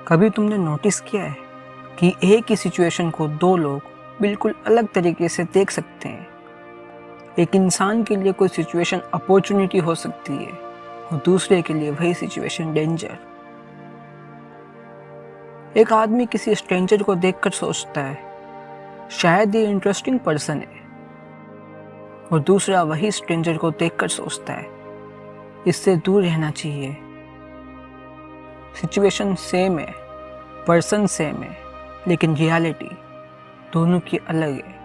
कभी तुमने नोटिस किया है कि एक ही सिचुएशन को दो लोग बिल्कुल अलग तरीके से देख सकते हैं। एक इंसान के लिए कोई सिचुएशन अपॉर्चुनिटी हो सकती है और दूसरे के लिए वही सिचुएशन डेंजर। एक आदमी किसी स्ट्रेंजर को देखकर सोचता है शायद ये इंटरेस्टिंग पर्सन है, और दूसरा वही स्ट्रेंजर को देखकर सोचता है इससे दूर रहना चाहिए। सिचुएशन सेम है, पर्सन सेम है, लेकिन रियलिटी दोनों की अलग है।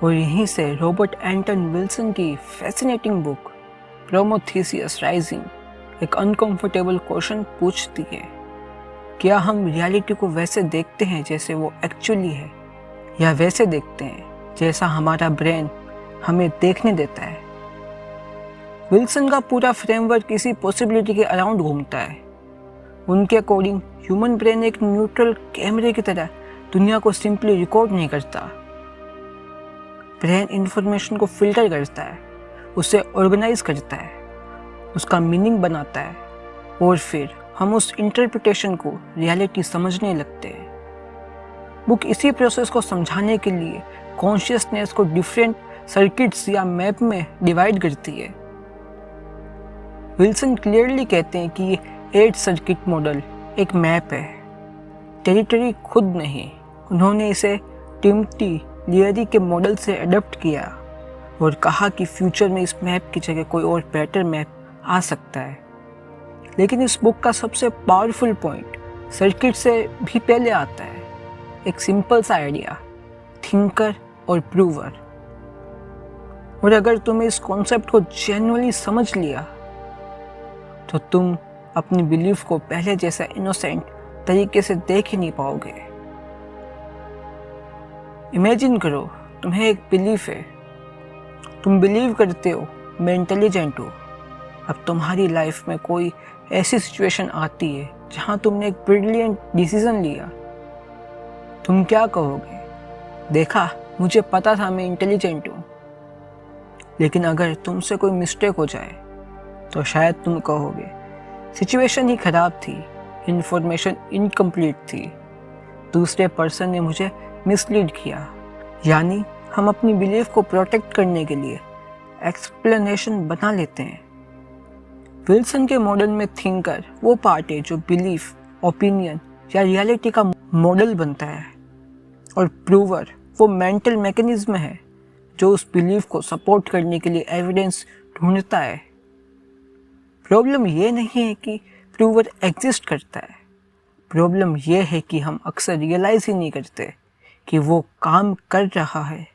और यहीं से रॉबर्ट एंटन विल्सन की फैसिनेटिंग बुक प्रोमेथियस राइजिंग एक अनकंफर्टेबल क्वेश्चन पूछती है, क्या हम रियलिटी को वैसे देखते हैं जैसे वो एक्चुअली है, या वैसे देखते हैं जैसा हमारा ब्रेन हमें देखने देता है। विल्सन का पूरा फ्रेमवर्क इसी पॉसिबिलिटी के अराउंड घूमता है। उनके अकॉर्डिंग ह्यूमन ब्रेन एक न्यूट्रल कैमरे की तरह दुनिया को सिंपली रिकॉर्ड नहीं करता। ब्रेन इंफॉर्मेशन को फिल्टर करता है, उसे ऑर्गेनाइज करता है, उसका मीनिंग बनाता है, और फिर हम उस इंटरप्रिटेशन को रियलिटी समझने लगते हैं। बुक इसी प्रोसेस को समझाने के लिए कॉन्शियसनेस को डिफरेंट सर्किट्स या मैप में डिवाइड करती है। विल्सन क्लियरली कहते हैं कि ये 8 सर्किट मॉडल एक मैप है, टेरिटरी खुद नहीं। उन्होंने इसे टिम्टी लियरी के मॉडल से अडॉप्ट किया और कहा कि फ्यूचर में इस मैप की जगह कोई और बेटर मैप आ सकता है। लेकिन इस बुक का सबसे पावरफुल पॉइंट सर्किट से भी पहले आता है, एक सिंपल सा आइडिया, थिंकर और प्रूवर। और अगर तुमने इस कॉन्सेप्ट को जेन्युइनली समझ लिया तो तुम अपनी बिलीफ को पहले जैसा इनोसेंट तरीके से देख ही नहीं पाओगे। इमेजिन करो तुम्हें एक बिलीफ है, तुम बिलीव करते हो मैं इंटेलिजेंट हूँ। अब तुम्हारी लाइफ में कोई ऐसी सिचुएशन आती है जहाँ तुमने एक ब्रिलियंट डिसीजन लिया, तुम क्या कहोगे? देखा, मुझे पता था मैं इंटेलिजेंट हूँ। लेकिन अगर तुमसे कोई मिस्टेक हो जाए तो शायद तुम कहोगे सिचुएशन ही खराब थी, इन्फॉर्मेशन इनकम्प्लीट थी, दूसरे पर्सन ने मुझे मिसलीड किया। यानी हम अपनी बिलीफ को प्रोटेक्ट करने के लिए एक्सप्लेनेशन बना लेते हैं। विल्सन के मॉडल में थिंकर वो पार्ट है जो बिलीफ, ओपिनियन या रियलिटी का मॉडल बनता है, और प्रूवर वो मेंटल मैकेनिज्म है जो उस बिलीफ को सपोर्ट करने के लिए एविडेंस ढूंढता है। प्रॉब्लम ये नहीं है कि प्रूवर एग्जिस्ट करता है, प्रॉब्लम ये है कि हम अक्सर रियलाइज ही नहीं करते कि वो काम कर रहा है।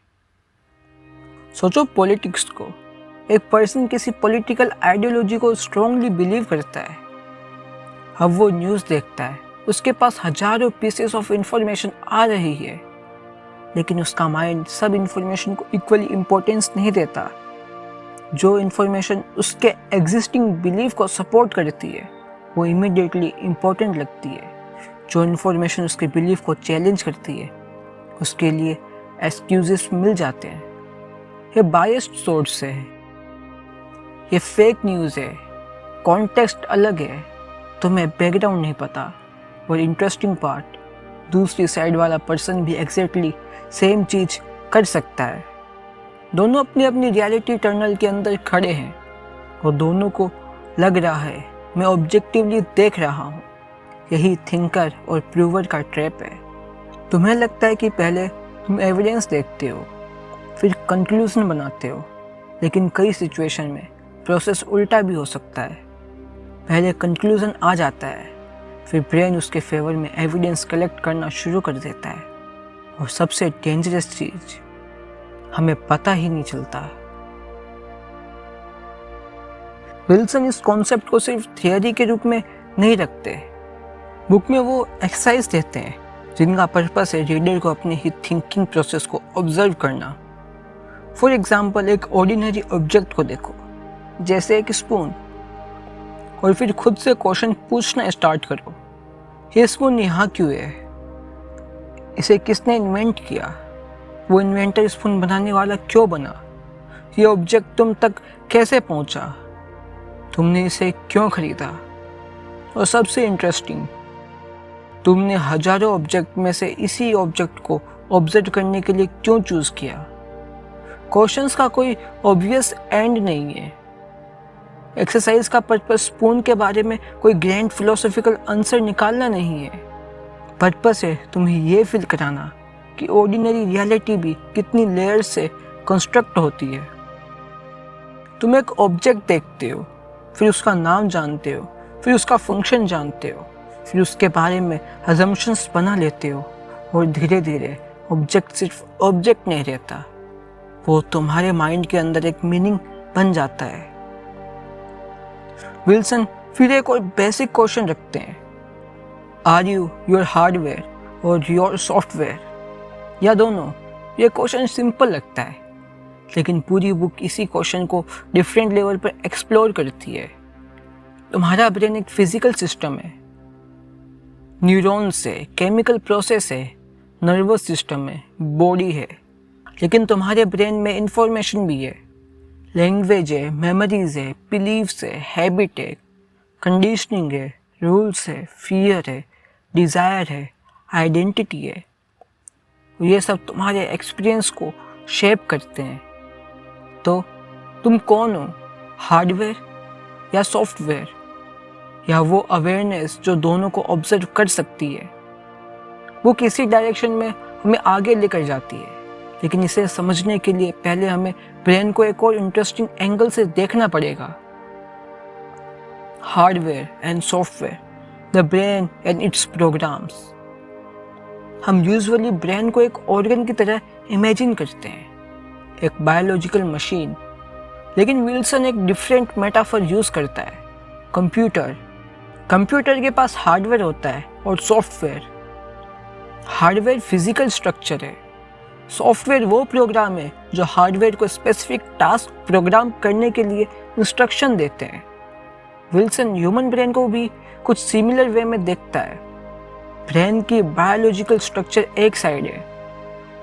सोचो पॉलिटिक्स को, एक पर्सन किसी पॉलिटिकल आइडियोलॉजी को स्ट्रांगली बिलीव करता है। अब वो न्यूज़ देखता है, उसके पास हजारों पीसेस ऑफ इंफॉर्मेशन आ रही है, लेकिन उसका माइंड सब इंफॉर्मेशन को इक्वली इम्पोर्टेंस नहीं देता। जो इंफॉर्मेशन उसके एग्जिस्टिंग बिलीफ को सपोर्ट करती है वो इमीडिएटली इम्पोर्टेंट लगती है। जो इंफॉर्मेशन उसके बिलीफ को चैलेंज करती है उसके लिए एक्सक्यूजेस मिल जाते हैं। ये बायस्ड सोर्स से है, ये फेक न्यूज़ है, कॉन्टेक्स्ट अलग है, तुम्हें बैकग्राउंड नहीं पता। और इंटरेस्टिंग पार्ट, दूसरी साइड वाला पर्सन भी एग्जैक्टली सेम चीज़ कर सकता है। दोनों अपनी अपनी रियलिटी टनल के अंदर खड़े हैं और दोनों को लग रहा है मैं ऑब्जेक्टिवली देख रहा हूँ। यही थिंकर और प्रूवर का ट्रैप है। तुम्हें लगता है कि पहले तुम एविडेंस देखते हो, फिर कंक्लूजन बनाते हो, लेकिन कई सिचुएशन में प्रोसेस उल्टा भी हो सकता है। पहले कंक्लूजन आ जाता है, फिर ब्रेन उसके फेवर में एविडेंस कलेक्ट करना शुरू कर देता है, और सबसे डेंजरस चीज़, हमें पता ही नहीं चलता। विल्सन इस कॉन्सेप्ट को सिर्फ थियरी के रूप में नहीं रखते, बुक में वो एक्सरसाइज देते हैं जिनका पर्पस है रीडर को अपने ही थिंकिंग प्रोसेस को ऑब्जर्व करना। फॉर एग्जाम्पल, एक ऑर्डिनरी ऑब्जेक्ट को देखो, जैसे एक स्पून, और फिर खुद से क्वेश्चन पूछना स्टार्ट करो, ये स्पून यहाँ क्यों है? इसे किसने इन्वेंट किया? वो इन्वेंटर स्पून बनाने वाला क्यों बना? ये ऑब्जेक्ट तुम तक कैसे पहुंचा? तुमने इसे क्यों खरीदा? और सबसे इंटरेस्टिंग, तुमने हजारों ऑब्जेक्ट में से इसी ऑब्जेक्ट को ऑब्जर्व करने के लिए क्यों चूज किया? क्वेश्चंस का कोई ऑब्वियस एंड नहीं है। एक्सरसाइज का पर्पस स्पून के बारे में कोई ग्रैंड फिलोसॉफिकल आंसर निकालना नहीं है। पर्पस है तुम्हें ये फील कराना कि ऑर्डिनरी रियलिटी भी कितनी लेयर्स से कंस्ट्रक्ट होती है। तुम एक ऑब्जेक्ट देखते हो, फिर उसका नाम जानते हो, फिर उसका फंक्शन जानते हो, फिर उसके बारे में अजम्पशंस बना लेते हो और धीरे धीरे ऑब्जेक्ट सिर्फ ऑब्जेक्ट नहीं रहता, वो तुम्हारे माइंड के अंदर एक मीनिंग बन जाता है। विल्सन फिर एक और बेसिक क्वेश्चन रखते हैं, आर यू योर हार्डवेयर और योर सॉफ्टवेयर, या दोनों? ये क्वेश्चन सिंपल लगता है, लेकिन पूरी बुक इसी क्वेश्चन को डिफरेंट लेवल पर एक्सप्लोर करती है। तुम्हारा ब्रेन एक फिजिकल सिस्टम है, न्यूरॉन्स है, केमिकल प्रोसेस है, नर्वस सिस्टम है, बॉडी है, लेकिन तुम्हारे ब्रेन में इंफॉर्मेशन भी है, लैंग्वेज है, मेमोरीज है, बिलीव्स है, हैबिट है, कंडीशनिंग है, रूल्स है, फियर है, डिज़ायर है, आइडेंटिटी है। ये सब तुम्हारे एक्सपीरियंस को शेप करते हैं। तो तुम कौन हो, हार्डवेयर या सॉफ्टवेयर, या वो अवेयरनेस जो दोनों को ऑब्जर्व कर सकती है? वो किसी डायरेक्शन में हमें आगे लेकर जाती है, लेकिन इसे समझने के लिए पहले हमें ब्रेन को एक और इंटरेस्टिंग एंगल से देखना पड़ेगा। Hardware and software, the brain and its programs. हम यूजुअली ब्रेन को एक ऑर्गन की तरह इमेजिन करते हैं, एक बायोलॉजिकल मशीन, लेकिन विल्सन एक डिफरेंट मेटाफर यूज करता है, कंप्यूटर। कंप्यूटर के पास हार्डवेयर होता है और सॉफ्टवेयर। हार्डवेयर फिजिकल स्ट्रक्चर है, सॉफ्टवेयर वो प्रोग्राम है जो हार्डवेयर को स्पेसिफिक टास्क प्रोग्राम करने के लिए इंस्ट्रक्शन देते हैं। विल्सन ह्यूमन ब्रेन को भी कुछ सिमिलर वे में देखता है। ब्रेन की बायोलॉजिकल स्ट्रक्चर एक साइड है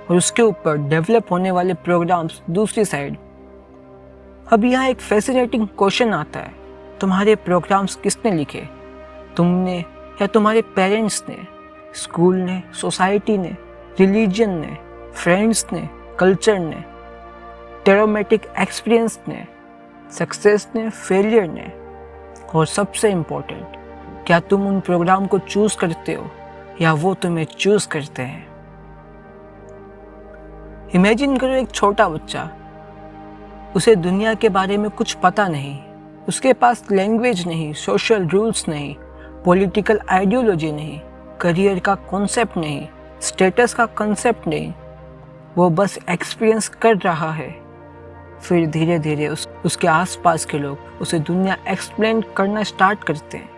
और उसके ऊपर डेवलप होने वाले प्रोग्राम्स दूसरी साइड। अब यहाँ एक फैसिनेटिंग क्वेश्चन आता है, तुम्हारे प्रोग्राम्स किसने लिखे? तुमने या तुम्हारे पेरेंट्स ने, स्कूल ने, सोसाइटी ने, रिलीजन ने, फ्रेंड्स ने, कल्चर ने, ट्रॉमेटिक एक्सपीरियंस ने, सक्सेस ने, फेलियर ने? और सबसे इम्पोर्टेंट, क्या तुम उन प्रोग्राम को चूज करते हो या वो तुम्हें चूज करते हैं? इमेजिन करो एक छोटा बच्चा, उसे दुनिया के बारे में कुछ पता नहीं, उसके पास लैंग्वेज नहीं, सोशल रूल्स नहीं, पॉलिटिकल आइडियोलॉजी नहीं, करियर का कॉन्सेप्ट नहीं, स्टेटस का कॉन्सेप्ट नहीं, वो बस एक्सपीरियंस कर रहा है। फिर धीरे धीरे उसके आसपास के लोग उसे दुनिया एक्सप्लेन करना स्टार्ट करते हैं,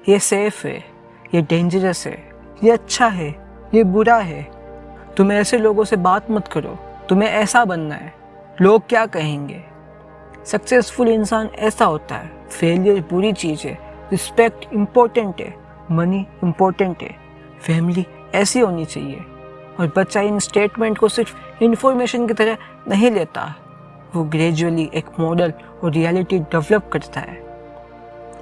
ये सेफ है, ये डेंजरस है, ये अच्छा है, ये बुरा है, तुम ऐसे लोगों से बात मत करो, तुम्हें ऐसा बनना है, लोग क्या कहेंगे। सक्सेसफुल इंसान ऐसा होता है, फेलियर बुरी चीज़ है, रिस्पेक्ट इम्पोर्टेंट है, मनी इम्पोर्टेंट है, फैमिली ऐसी होनी चाहिए। और बच्चा इन स्टेटमेंट को सिर्फ इन्फॉर्मेशन की तरह नहीं लेता, वो ग्रेजुअली एक मॉडल और रियलिटी डेवलप करता है।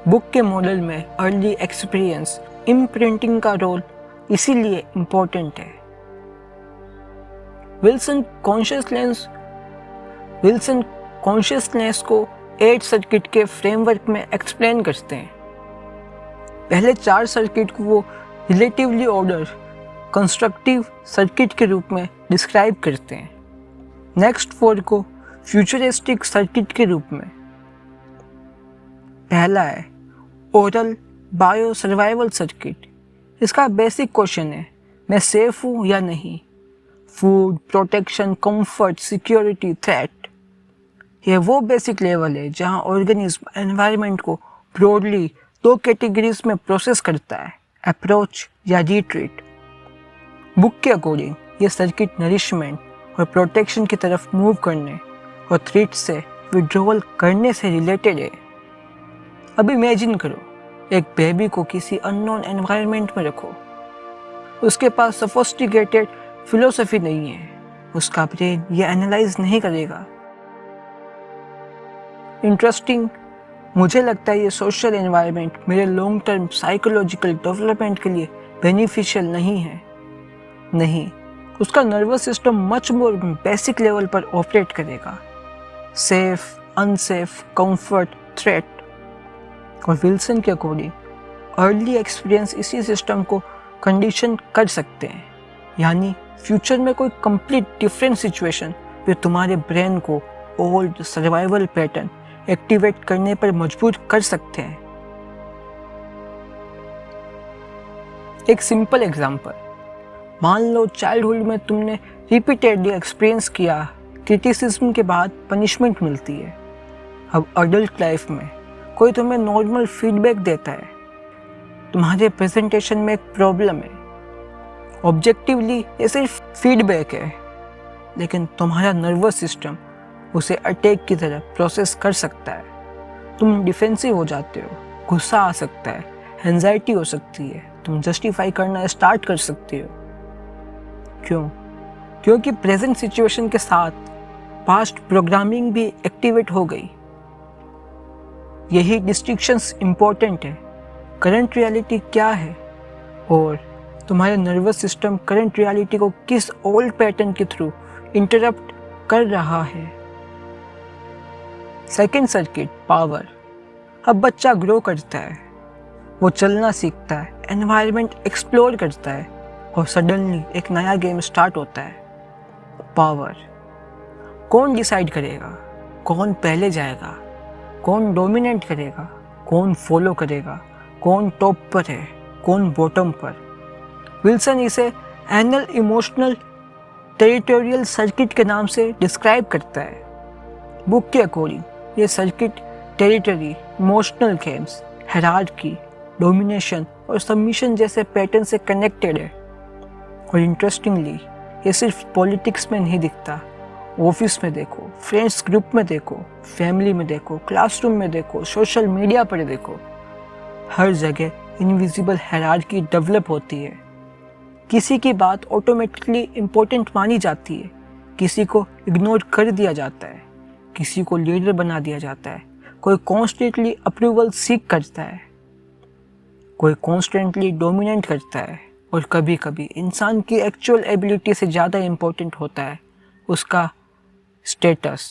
बुक के मॉडल में अर्ली एक्सपीरियंस, इम्प्रिंटिंग का रोल इसीलिए इम्पोर्टेंट है। विल्सन कॉन्शियसनेस को 8 सर्किट के फ्रेमवर्क में एक्सप्लेन करते हैं। पहले 4 सर्किट को वो रिलेटिवली ऑर्डर कंस्ट्रक्टिव सर्किट के रूप में डिस्क्राइब करते हैं। नेक्स्ट 4 को फ्यूचरिस्टिक सर्किट के रूप में। पहला है ओरल बायो सर्वाइवल सर्किट। इसका बेसिक क्वेश्चन है, मैं सेफ हूँ या नहीं? Food, protection, comfort, security, threat. यह वो बेसिक लेवल है जहाँ ऑर्गेनिज्म एनवायरनमेंट को ब्रॉडली 2 कैटेगरीज में प्रोसेस करता है, अप्रोच या रिट्रीट। बुक के अकॉर्डिंग ये सर्किट नरिशमेंट और प्रोटेक्शन की तरफ मूव करने और थ्रेट से विड्रॉवल करने से रिलेटेड है। अब इमेजिन करो, एक बेबी को किसी अननोन एनवायरनमेंट में रखो, उसके पास सोफिस्टिकेटेड फिलोसफी नहीं है, उसका ब्रेन ये एनालाइज नहीं करेगा। इंटरेस्टिंग मुझे लगता है ये सोशल एनवायरनमेंट मेरे लॉन्ग टर्म साइकोलॉजिकल डेवलपमेंट के लिए बेनिफिशियल नहीं है। नहीं, उसका nervous system much more basic level पर ऑपरेट करेगा। Safe, unsafe, comfort, threat. और विल्सन के अकॉर्डिंग अर्ली एक्सपीरियंस इसी सिस्टम को कंडीशन कर सकते हैं, यानी फ्यूचर में कोई कंप्लीट डिफरेंट सिचुएशन जो तुम्हारे ब्रेन को ओल्ड सर्वाइवल पैटर्न एक्टिवेट करने पर मजबूर कर सकते हैं। एक सिंपल एग्जांपल, मान लो चाइल्डहुड में तुमने रिपीटेडली एक्सपीरियंस किया क्रिटिसिज्म के बाद पनिशमेंट मिलती है। अब अडल्ट लाइफ में कोई तुम्हें नॉर्मल फीडबैक देता है, तुम्हारे प्रेजेंटेशन में एक प्रॉब्लम है, ऑब्जेक्टिवली ये सिर्फ फीडबैक है, लेकिन तुम्हारा नर्वस सिस्टम उसे अटैक की तरह प्रोसेस कर सकता है। तुम डिफेंसिव हो जाते हो, गुस्सा आ सकता है, एंजाइटी हो सकती है, तुम जस्टिफाई करना स्टार्ट कर सकते हो। क्यों? क्योंकि प्रेजेंट सिचुएशन के साथ पास्ट प्रोग्रामिंग भी एक्टिवेट हो गई। यही डिस्टिंक्शंस इंपॉर्टेंट है। करंट रियलिटी क्या है और तुम्हारे नर्वस सिस्टम करंट रियलिटी को किस ओल्ड पैटर्न के थ्रू इंटरप्ट कर रहा है। Second circuit, power. अब बच्चा ग्रो करता है, वो चलना सीखता है, एनवायरनमेंट एक्सप्लोर करता है और सडनली एक नया गेम स्टार्ट होता है। पावर। कौन डिसाइड करेगा? कौन पहले जाएगा? कौन डोमिनेट करेगा? कौन फॉलो करेगा? कौन टॉप पर है? कौन बॉटम पर? विल्सन इसे एनल इमोशनल टेरिटोरियल सर्किट के नाम से डिस्क्राइब करता है। बुक के अकॉर्डिंग ये circuit territory, emotional games, hierarchy, domination और सबमिशन जैसे पैटर्न से कनेक्टेड है। और इंटरेस्टिंगली ये सिर्फ पॉलिटिक्स में नहीं दिखता। ऑफिस में देखो, फ्रेंड्स ग्रुप में देखो, फैमिली में देखो, क्लासरूम में देखो, सोशल मीडिया पर देखो, हर जगह इनविजिबल हायरार्की डेवलप होती है। किसी की बात ऑटोमेटिकली इम्पोर्टेंट मानी जाती है, किसी को इग्नोर कर दिया जाता है, किसी को लीडर बना दिया जाता है, कोई कॉन्स्टेंटली अप्रूवल सीक करता है, कोई कॉन्स्टेंटली डोमिनेट करता है, और कभी कभी इंसान की एक्चुअल एबिलिटी से ज़्यादा इम्पोर्टेंट होता है उसका स्टेटस।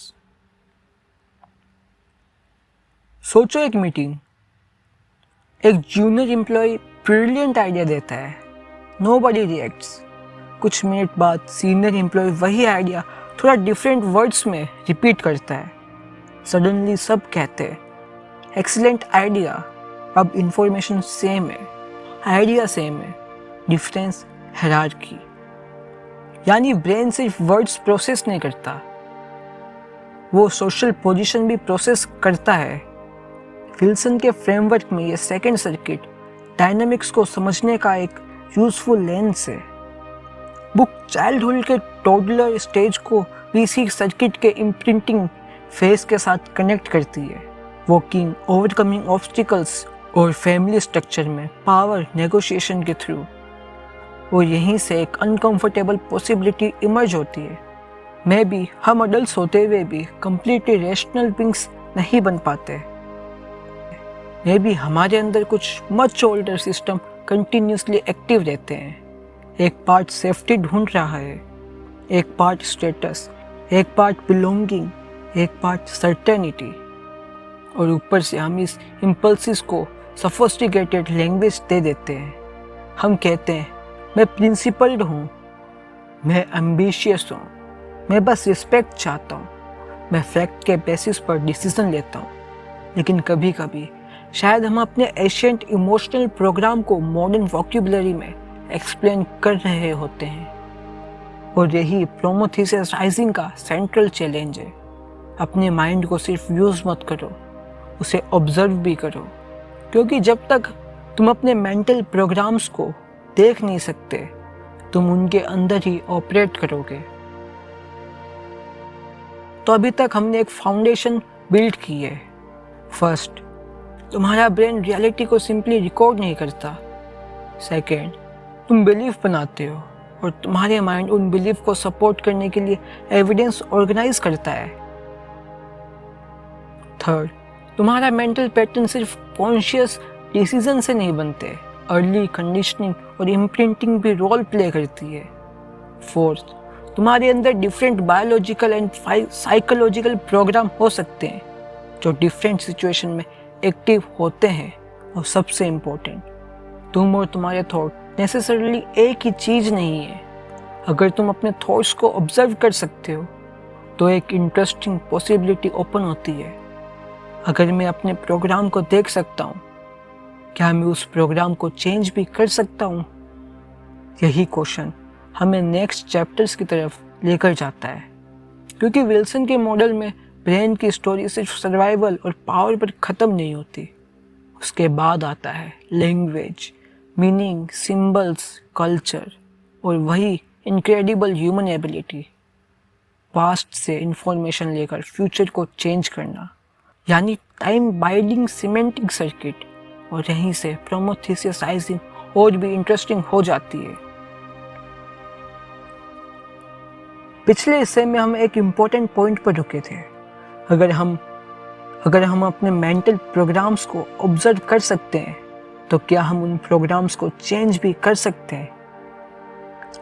सोचो एक मीटिंग, एक जूनियर एम्प्लॉय ब्रिलियंट आइडिया देता है, नोबडी रिएक्ट्स। कुछ मिनट बाद सीनियर एम्प्लॉय वही आइडिया थोड़ा डिफरेंट वर्ड्स में रिपीट करता है। सडनली सब कहते हैं एक्सीलेंट आइडिया। अब इंफॉर्मेशन सेम है, आइडिया सेम है, डिफरेंस हायरार्की। यानी ब्रेन सिर्फ वर्ड्स प्रोसेस नहीं करता, वो सोशल पोजीशन भी प्रोसेस करता है। विल्सन के फ्रेमवर्क में ये सेकंड सर्किट डायनामिक्स को समझने का एक यूजफुल लेंस है। बुक चाइल्डहुड के टोडलर स्टेज को भी इसी सर्किट के इम्प्रिंटिंग फेज के साथ कनेक्ट करती है। वॉकिंग, ओवरकमिंग ऑब्स्टिकल्स और फैमिली स्ट्रक्चर में पावर नेगोशिएशन के थ्रू। और यहीं से एक अनकंफर्टेबल पॉसिबिलिटी इमर्ज होती है। मे भी हम अडल्ट होते हुए भी कंप्लीटली रैशनल बीइंग्स नहीं बन पाते। मे भी हमारे अंदर कुछ much older system continuously active रहते हैं। एक पार्ट सेफ्टी ढूंढ रहा है, एक पार्ट स्टेटस, एक पार्ट बिलोंगिंग, एक पार्ट सर्टेनिटी। और ऊपर से हम इस इम्पल्सिस को सोफिस्टिकेटेड लैंग्वेज दे देते हैं। हम कहते हैं मैं प्रिंसिपल्ड हूँ, मैं एम्बिशियस हूँ, मैं बस रिस्पेक्ट चाहता हूँ, मैं फैक्ट के बेसिस पर डिसीजन लेता हूँ। लेकिन कभी कभी शायद हम अपने एशियंट इमोशनल प्रोग्राम को मॉडर्न वोकैबुलरी में एक्सप्लेन कर रहे होते हैं। और यही प्रोमेथेउस राइजिंग का सेंट्रल चैलेंज है। अपने माइंड को सिर्फ यूज़ मत करो, उसे ऑब्जर्व भी करो, क्योंकि जब तक तुम अपने मेंटल प्रोग्राम्स को देख नहीं सकते तुम उनके अंदर ही ऑपरेट करोगे। तो अभी तक हमने एक फाउंडेशन बिल्ड की है। फर्स्ट, तुम्हारा ब्रेन रियलिटी को सिंपली रिकॉर्ड नहीं करता। सेकेंड, तुम बिलीफ बनाते हो और तुम्हारे माइंड उन बिलीफ को सपोर्ट करने के लिए एविडेंस ऑर्गेनाइज करता है। थर्ड, तुम्हारा मेंटल पैटर्न सिर्फ कॉन्शियस डिसीजन से नहीं बनते, अर्ली कंडीशनिंग और इम्प्रिंटिंग भी रोल प्ले करती है। फोर्थ, तुम्हारे अंदर different biological and psychological program हो सकते हैं जो डिफरेंट सिचुएशन में एक्टिव होते हैं। और सबसे इम्पोर्टेंट, तुम और तुम्हारे थॉट नेसेसरली एक ही चीज़ नहीं है। अगर तुम अपने थॉट्स को ऑब्जर्व कर सकते हो तो एक इंटरेस्टिंग पॉसिबिलिटी ओपन होती है। अगर मैं अपने प्रोग्राम को देख सकता हूँ, क्या मैं उस प्रोग्राम को चेंज भी कर सकता हूँ? यही क्वेश्चन हमें नेक्स्ट चैप्टर्स की तरफ लेकर जाता है, क्योंकि विल्सन के मॉडल में ब्रेन की स्टोरी सिर्फ सर्वाइवल और पावर पर ख़त्म नहीं होती। उसके बाद आता है लैंग्वेज, मीनिंग, सिंबल्स, कल्चर और वही इनक्रेडिबल ह्यूमन एबिलिटी पास्ट से इंफॉर्मेशन लेकर फ्यूचर को चेंज करना, यानी टाइम बाइंडिंग सिमेंटिक सर्किट। और यहीं से प्रोमोथेसिसाइजिंग और भी इंटरेस्टिंग हो जाती है। पिछले हिस्से में हम एक इम्पोर्टेंट पॉइंट पर रुके थे। अगर हम अपने मेंटल प्रोग्राम्स को ऑब्जर्व कर सकते हैं तो क्या हम उन प्रोग्राम्स को चेंज भी कर सकते हैं?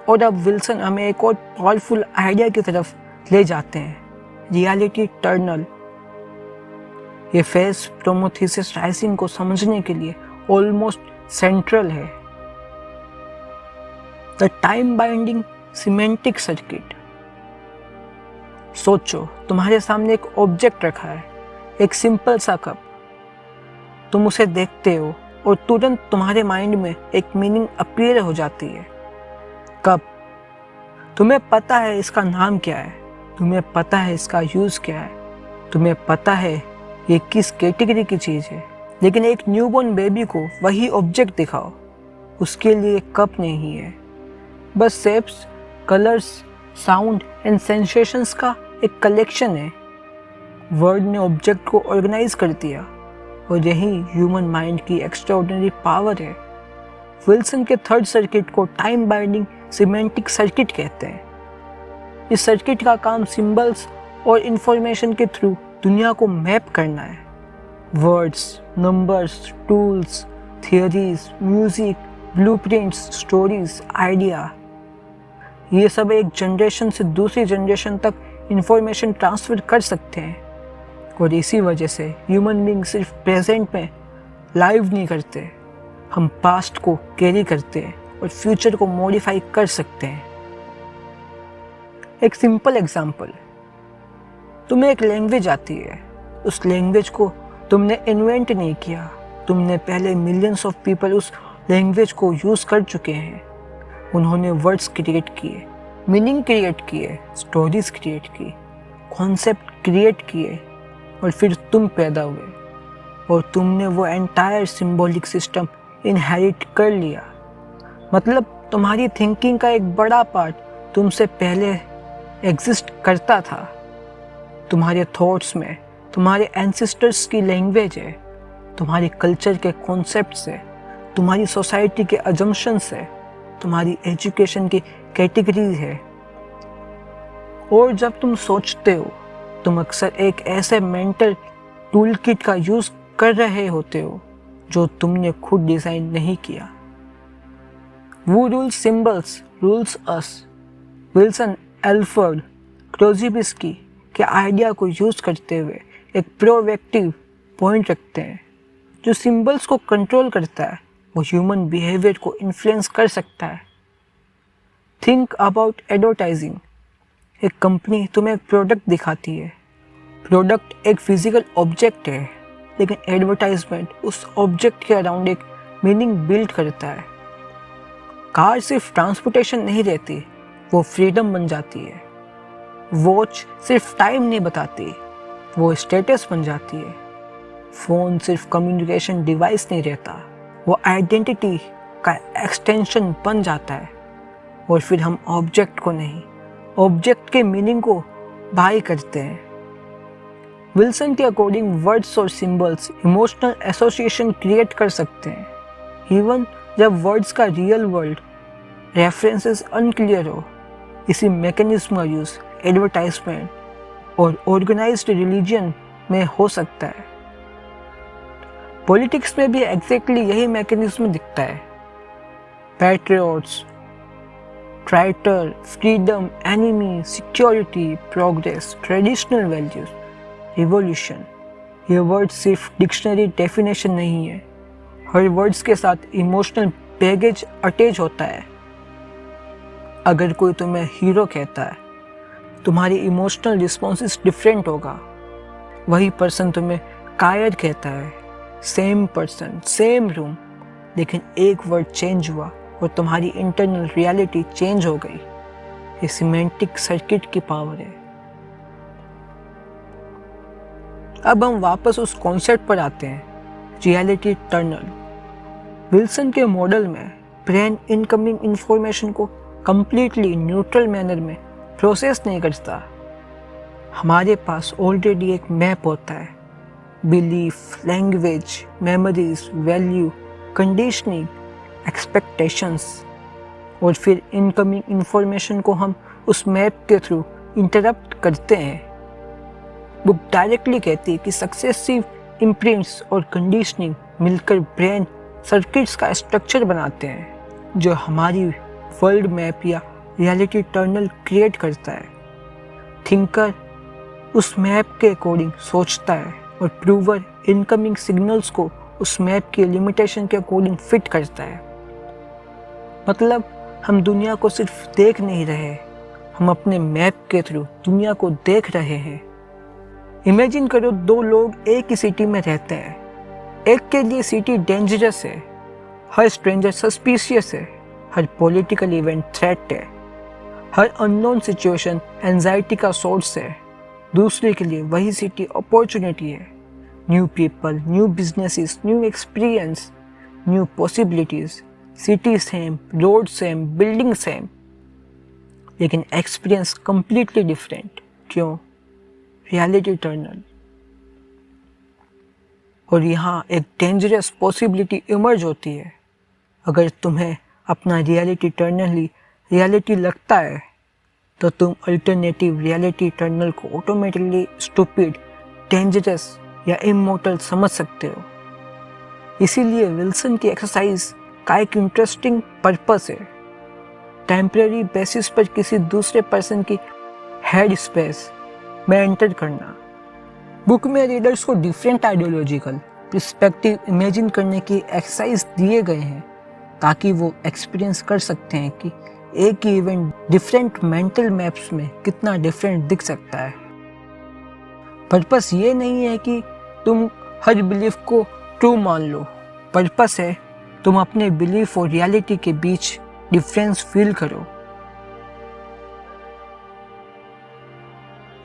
और अब विल्सन हमें एक और पावरफुल आइडिया की तरफ ले जाते हैं, रियलिटी टर्नल। ये फेज प्रोमोथेसिसाइजिंग को समझने के लिए ऑलमोस्ट सेंट्रल है। The time binding semantic circuit. सोचो, तुम्हारे सामने एक ऑब्जेक्ट रखा है, एक सिंपल सा कप। तुम उसे देखते हो और तुरंत तुम्हारे माइंड में एक मीनिंग अपीयर हो जाती है। कप, तुम्हें पता है इसका नाम क्या है, तुम्हें पता है इसका यूज़ क्या है, तुम्हें पता है ये किस कैटेगरी की चीज़ है। लेकिन एक न्यूबॉर्न बेबी को वही ऑब्जेक्ट दिखाओ, उसके लिए कप नहीं है, बस shapes, colours, sound and sensations का एक कलेक्शन है। वर्ड ने ऑब्जेक्ट को ऑर्गेनाइज कर दिया और यही ह्यूमन माइंड की एक्स्ट्राऑर्डिनरी पावर है। विल्सन के थर्ड सर्किट को टाइम बाइंडिंग सिमेंटिक सर्किट कहते हैं। इस सर्किट का काम सिंबल्स और इंफॉर्मेशन के थ्रू दुनिया को मैप करना है। Words, numbers, tools, theories, music, blueprints, stories, idea, ये सब एक जनरेशन से दूसरी जनरेशन तक इंफॉर्मेशन ट्रांसफ़र कर सकते हैं। और इसी वजह से ह्यूमन बीइंग सिर्फ प्रेजेंट में लाइव नहीं करते, हम पास्ट को कैरी करते हैं और फ्यूचर को मॉडिफाई कर सकते हैं। एक सिंपल एग्जांपल, तुम्हें एक लैंग्वेज आती है, उस लैंग्वेज को तुमने इन्वेंट नहीं किया, तुमने पहले मिलियंस ऑफ पीपल उस लैंग्वेज को यूज़ कर चुके हैं। उन्होंने वर्ड्स क्रिएट किए, मीनिंग क्रिएट किए, स्टोरीज क्रिएट की, कॉन्सेप्ट क्रिएट किए और फिर तुम पैदा हुए और तुमने वो एंटायर सिंबॉलिक सिस्टम इनहेरिट कर लिया। मतलब तुम्हारी थिंकिंग का एक बड़ा पार्ट तुमसे पहले एग्जिस्ट करता था। तुम्हारे थॉट्स में तुम्हारे एंसेस्टर्स की लैंग्वेज है, तुम्हारी कल्चर के कॉन्सेप्ट्स है, तुम्हारी सोसाइटी के अजम्पशंस है, तुम्हारी एजुकेशन की कैटेगरीज है। और जब तुम सोचते हो, तुम अक्सर एक ऐसे मेंटल टूल किट का यूज़ कर रहे होते हो जो तुमने खुद डिज़ाइन नहीं किया। वो रूल्स सिंबल्स रूल्स अस। विल्सन, एल्फर्ड, क्रोजिबिस्की के आइडिया को यूज़ करते हुए एक प्रोएक्टिव पॉइंट रखते हैं। जो सिंबल्स को कंट्रोल करता है वो ह्यूमन बिहेवियर को इन्फ्लुएंस कर सकता है। Think about advertising. एक कंपनी तुम्हें एक प्रोडक्ट दिखाती है। प्रोडक्ट एक फिजिकल ऑब्जेक्ट है, लेकिन एडवर्टाइजमेंट उस ऑब्जेक्ट के अराउंड एक मीनिंग बिल्ड करता है। कार सिर्फ ट्रांसपोर्टेशन नहीं रहती, वो फ्रीडम बन जाती है। वॉच सिर्फ टाइम नहीं बताती, वो स्टेटस बन जाती है। फ़ोन सिर्फ कम्युनिकेशन डिवाइस नहीं रहता, वो आइडेंटिटी का एक्सटेंशन बन जाता है। और फिर हम ऑब्जेक्ट को नहीं, ऑब्जेक्ट के मीनिंग को बाय करते हैं। विल्सन के अकॉर्डिंग वर्ड्स और सिंबल्स इमोशनल एसोसिएशन क्रिएट कर सकते हैं, इवन जब वर्ड्स का रियल वर्ल्ड रेफरेंसेस अनक्लियर हो। इसी मैकेनिज्म का यूज़ एडवर्टाइजमेंट और ऑर्गेनाइज्ड रिलीजन में हो सकता है। पॉलिटिक्स में भी एग्जैक्टली यही मैकेनिज्म दिखता है। Patriots, traitor, freedom, enemy, security, progress, traditional values, revolution. ये वर्ड सिर्फ डिक्शनरी डेफिनेशन नहीं है, हर वर्ड्स के साथ इमोशनल बैगेज अटैच होता है। अगर कोई तुम्हें हीरो कहता है, तुम्हारी इमोशनल रिस्पॉन्सेस डिफरेंट होगा। वही पर्सन तुम्हें कायर कहता है, सेम पर्सन, सेम रूम, लेकिन एक वर्ड चेंज हुआ और तुम्हारी इंटरनल रियलिटी चेंज हो गई। ये सिमेंटिक सर्किट की पावर है। अब हम वापस उस कॉन्सेप्ट पर आते हैं, रियलिटी टनल। विल्सन के मॉडल में ब्रेन इनकमिंग इंफॉर्मेशन को कंप्लीटली न्यूट्रल मैनर में प्रोसेस नहीं करता। हमारे पास ऑलरेडी एक मैप होता है, belief, language, memories, value, conditioning, expectations, और फिर इनकमिंग इंफॉर्मेशन को हम उस मैप के थ्रू इंटरप्ट करते हैं। बुक डायरेक्टली कहती है कि सक्सेसिव इम्प्रिंट्स और कंडीशनिंग मिलकर ब्रेन सर्किट्स का स्ट्रक्चर बनाते हैं जो हमारी वर्ल्ड मैप या रियलिटी टनल क्रिएट करता है। थिंकर उस मैप के अकॉर्डिंग सोचता है और प्रूवर इनकमिंग सिग्नल्स को उस मैप की लिमिटेशन के अकॉर्डिंग फिट करता है। मतलब हम दुनिया को सिर्फ देख नहीं रहे, हम अपने मैप के थ्रू दुनिया को देख रहे हैं। इमेजिन करो, दो लोग एक ही सिटी में रहते हैं। एक के लिए सिटी डेंजरस है, हर स्ट्रेंजर सस्पिशियस है, हर पॉलिटिकल इवेंट थ्रेट है, हर अननोन सिचुएशन एंजाइटी का सोर्स है। दूसरे के लिए वही सिटी अपॉर्चुनिटी है, new people, new businesses, new experience, new possibilities. City same, road same, building same, लेकिन एक्सपीरियंस कंप्लीटली डिफरेंट। क्यों? Reality tunnel. और यहाँ एक डेंजरस पॉसिबिलिटी इमर्ज होती है। अगर तुम्हें अपना रियलिटी टनल ही रियलिटी लगता है तो तुम अल्टरनेटिव रियलिटी टनल को ऑटोमेटिकली स्टूपिड, डेंजरस या इमोर्टल समझ सकते हो। इसीलिए विल्सन की एक्सरसाइज का एक इंटरेस्टिंग पर्पस है, टेम्परेरी बेसिस पर किसी दूसरे पर्सन की हेड स्पेस में एंटर करना। बुक में रीडर्स को डिफरेंट आइडियोलॉजिकल पर्सपेक्टिव इमेजिन करने की एक्सरसाइज दिए गए हैं ताकि वो एक्सपीरियंस कर सकते हैं कि एक ही इवेंट डिफरेंट मेंटल मैप्स में कितना डिफरेंट दिख सकता है। पर्पस ये नहीं है कि तुम हर बिलीफ को ट्रू मान लो, पर्पस है तुम अपने बिलीफ और रियलिटी के बीच डिफरेंस फील करो।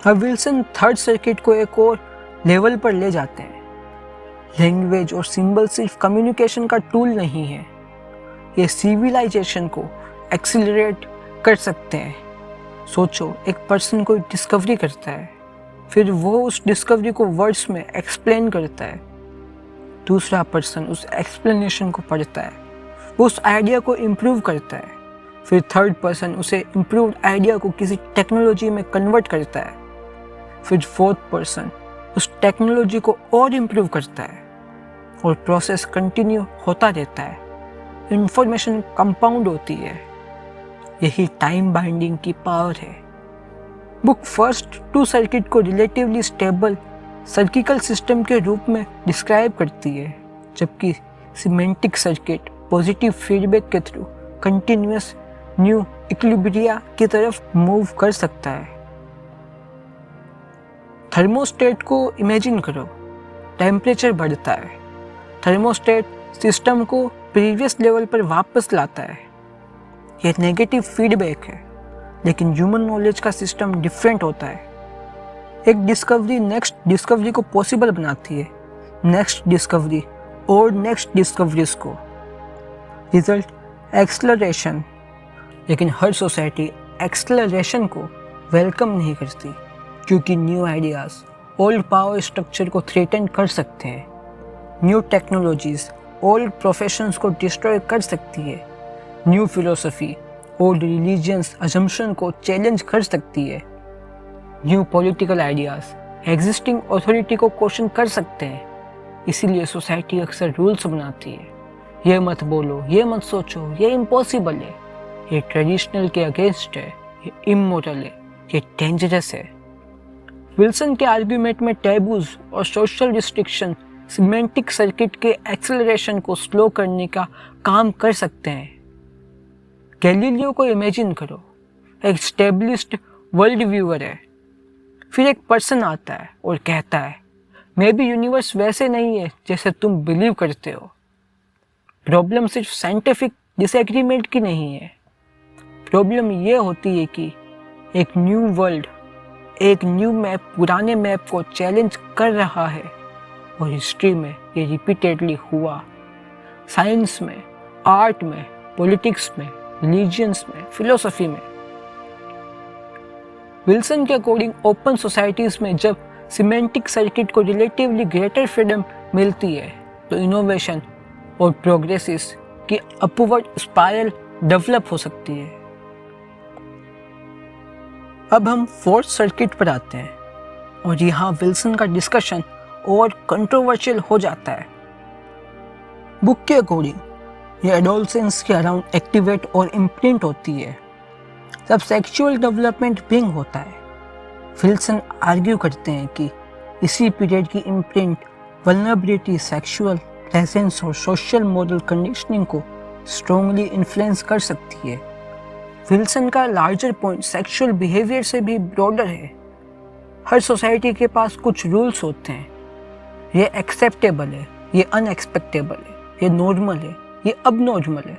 अब विल्सन थर्ड सर्किट को एक और लेवल पर ले जाते हैं। लैंग्वेज और सिंबल सिर्फ कम्युनिकेशन का टूल नहीं है, ये सिविलाइजेशन को एक्सीलरेट कर सकते हैं। सोचो, एक पर्सन कोई डिस्कवरी करता है, फिर वो उस डिस्कवरी को वर्ड्स में एक्सप्लेन करता है। दूसरा पर्सन उस एक्सप्लेनेशन को पढ़ता है, वो उस आइडिया को इम्प्रूव करता है। फिर थर्ड पर्सन उसे इम्प्रूव्ड आइडिया को किसी टेक्नोलॉजी में कन्वर्ट करता है। फिर फोर्थ पर्सन उस टेक्नोलॉजी को और इम्प्रूव करता है और प्रोसेस कंटिन्यू होता रहता है। इंफॉर्मेशन कंपाउंड होती है। यही टाइम बाइंडिंग की पावर है। बुक फर्स्ट टू सर्किट को रिलेटिवली स्टेबल सर्किकल सिस्टम के रूप में डिस्क्राइब करती है, जबकि सिमेंटिक सर्किट पॉजिटिव फीडबैक के थ्रू कंटिन्यूअस न्यू इक्विलिब्रिया की तरफ मूव कर सकता है। थर्मोस्टेट को इमेजिन करो, टेम्परेचर बढ़ता है, थर्मोस्टेट सिस्टम को प्रीवियस लेवल पर वापस लाता है। यह नेगेटिव फीडबैक है, लेकिन ह्यूमन नॉलेज का सिस्टम डिफरेंट होता है। एक डिस्कवरी नेक्स्ट डिस्कवरी को पॉसिबल बनाती है, नेक्स्ट डिस्कवरी और नेक्स्ट डिस्कवरीज को। Result acceleration. लेकिन हर सोसाइटी एक्सलरेशन को वेलकम नहीं करती, क्योंकि new ideas old power structure को थ्रेटन कर सकते हैं। न्यू टेक्नोलॉजीज ओल्ड प्रोफेशंस को डिस्ट्रॉय कर सकती है। New philosophy old religions assumption को चैलेंज कर सकती है। New political ideas existing authority को क्वेश्चन कर सकते हैं। इसीलिए सोसाइटी अक्सर रूल्स बनाती है, ये मत बोलो, ये मत सोचो, ये इम्पॉसिबल है, ये ट्रेडिशनल के अगेंस्ट है, ये इमोरल है, ये डेंजरस है। विल्सन के आर्ग्यूमेंट में टैबूज और सोशल रिस्ट्रिक्शन सिमेंटिक सर्किट के एक्सेलरेशन को स्लो करने का काम कर सकते हैं। गैलीलियो को इमेजिन करो, एक स्टेब्लिश्ड वर्ल्ड व्यूअर है, फिर एक पर्सन आता है और कहता है मे बी यूनिवर्स वैसे नहीं है जैसे तुम बिलीव करते हो। प्रॉब्लम सिर्फ साइंटिफिक डिसएग्रीमेंट की नहीं है, प्रॉब्लम ये होती है कि एक न्यू वर्ल्ड, एक न्यू मैप पुराने मैप को चैलेंज कर रहा है और हिस्ट्री में ये रिपीटेडली हुआ। साइंस में, आर्ट में, पॉलिटिक्स में, रिलीजियंस में, फिलोसफी में। विल्सन के अकॉर्डिंग ओपन सोसाइटीज में जब सिमेंटिक सर्किट को रिलेटिवली ग्रेटर फ्रीडम मिलती है तो इनोवेशन और प्रोग्रेसिस की अपवर्ड स्पाइरल डेवलप हो सकती है। अब हम फोर्थ सर्किट पर आते हैं और यहाँ विल्सन का डिस्कशन और कंट्रोवर्शियल हो जाता है। बुक के अकॉर्डिंग ये एडोलसेंस के अराउंड एक्टिवेट और इम्प्रिंट होती है जब सेक्सुअल डेवलपमेंट बिंग होता है। विल्सन आर्ग्यू करते हैं कि इसी पीरियड की इम्प्रिंट वल्नरेबिलिटी, सेक्सुअल प्रेजेंस और सोशल मॉरल कंडीशनिंग को स्ट्रॉन्गली इन्फ्लुएंस कर सकती है। विल्सन का लार्जर पॉइंट सेक्सुअल बिहेवियर से भी ब्रॉडर है। हर सोसाइटी के पास कुछ रूल्स होते हैं, ये एक्सेप्टेबल है, ये अनएक्सपेक्टेबल है, ये नॉर्मल है, ये अबनॉर्मल है,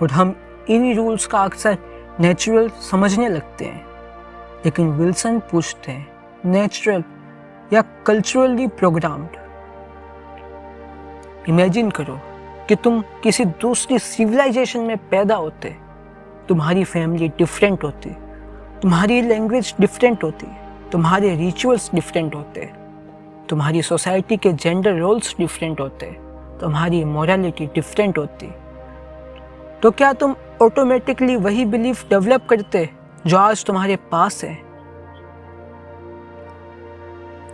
और हम इन्हीं रूल्स का अक्सर नेचुरल समझने लगते हैं। लेकिन विल्सन पूछते हैं नेचुरल या कल्चरली प्रोग्राम्ड। इमेजिन करो कि तुम किसी दूसरी सिविलाइजेशन में पैदा होते, तुम्हारी फैमिली डिफरेंट होती, तुम्हारी लैंग्वेज डिफरेंट होती, तुम्हारे रिचुअल्स डिफरेंट होते, तुम्हारी सोसाइटी के जेंडर रोल्स डिफरेंट होते, तुम्हारी मोरालिटी डिफरेंट होती, तो क्या तुम ऑटोमेटिकली वही बिलीफ डेवलप करते जो आज तुम्हारे पास है?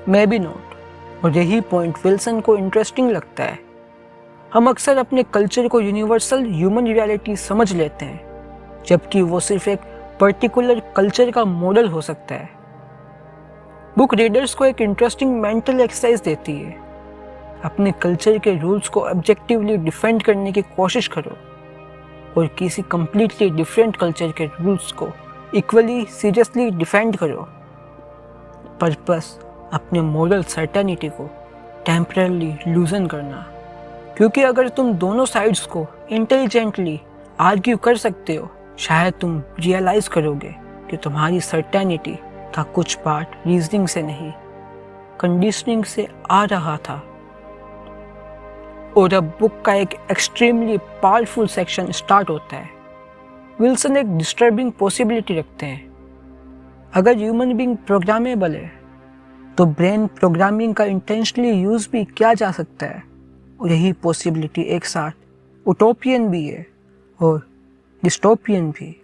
May be not. और यही पॉइंट विल्सन को इंटरेस्टिंग लगता है। हम अक्सर अपने कल्चर को यूनिवर्सल ह्यूमन रियलिटी समझ लेते हैं, जबकि वो सिर्फ एक पर्टिकुलर कल्चर का मॉडल हो सकता है। बुक रीडर्स को एक इंटरेस्टिंग मेंटल एक्सरसाइज देती है। अपने कल्चर के रूल्स को ऑब्जेक्टिवली डिफेंड करने की कोशिश करो और किसी कंप्लीटली डिफरेंट कल्चर के रूल्स को इक्वली सीरियसली डिफेंड करो। पर्पस अपने मोरल सर्टेनिटी को टेम्परली लूजन करना, क्योंकि अगर तुम दोनों साइड्स को इंटेलिजेंटली आर्ग्यू कर सकते हो, शायद तुम रियलाइज करोगे कि तुम्हारी सर्टेनिटी का कुछ पार्ट रीजनिंग से नहीं, कंडीशनिंग से आ रहा था। और अब बुक का एक एक्सट्रीमली पावरफुल सेक्शन स्टार्ट होता है। विल्सन एक डिस्टर्बिंग पॉसिबिलिटी रखते हैं। अगर ह्यूमन बीइंग प्रोग्रामेबल है तो ब्रेन प्रोग्रामिंग का इंटेंशनली यूज भी किया जा सकता है, और यही पॉसिबिलिटी एक साथ उटोपियन भी है और डिस्टोपियन भी।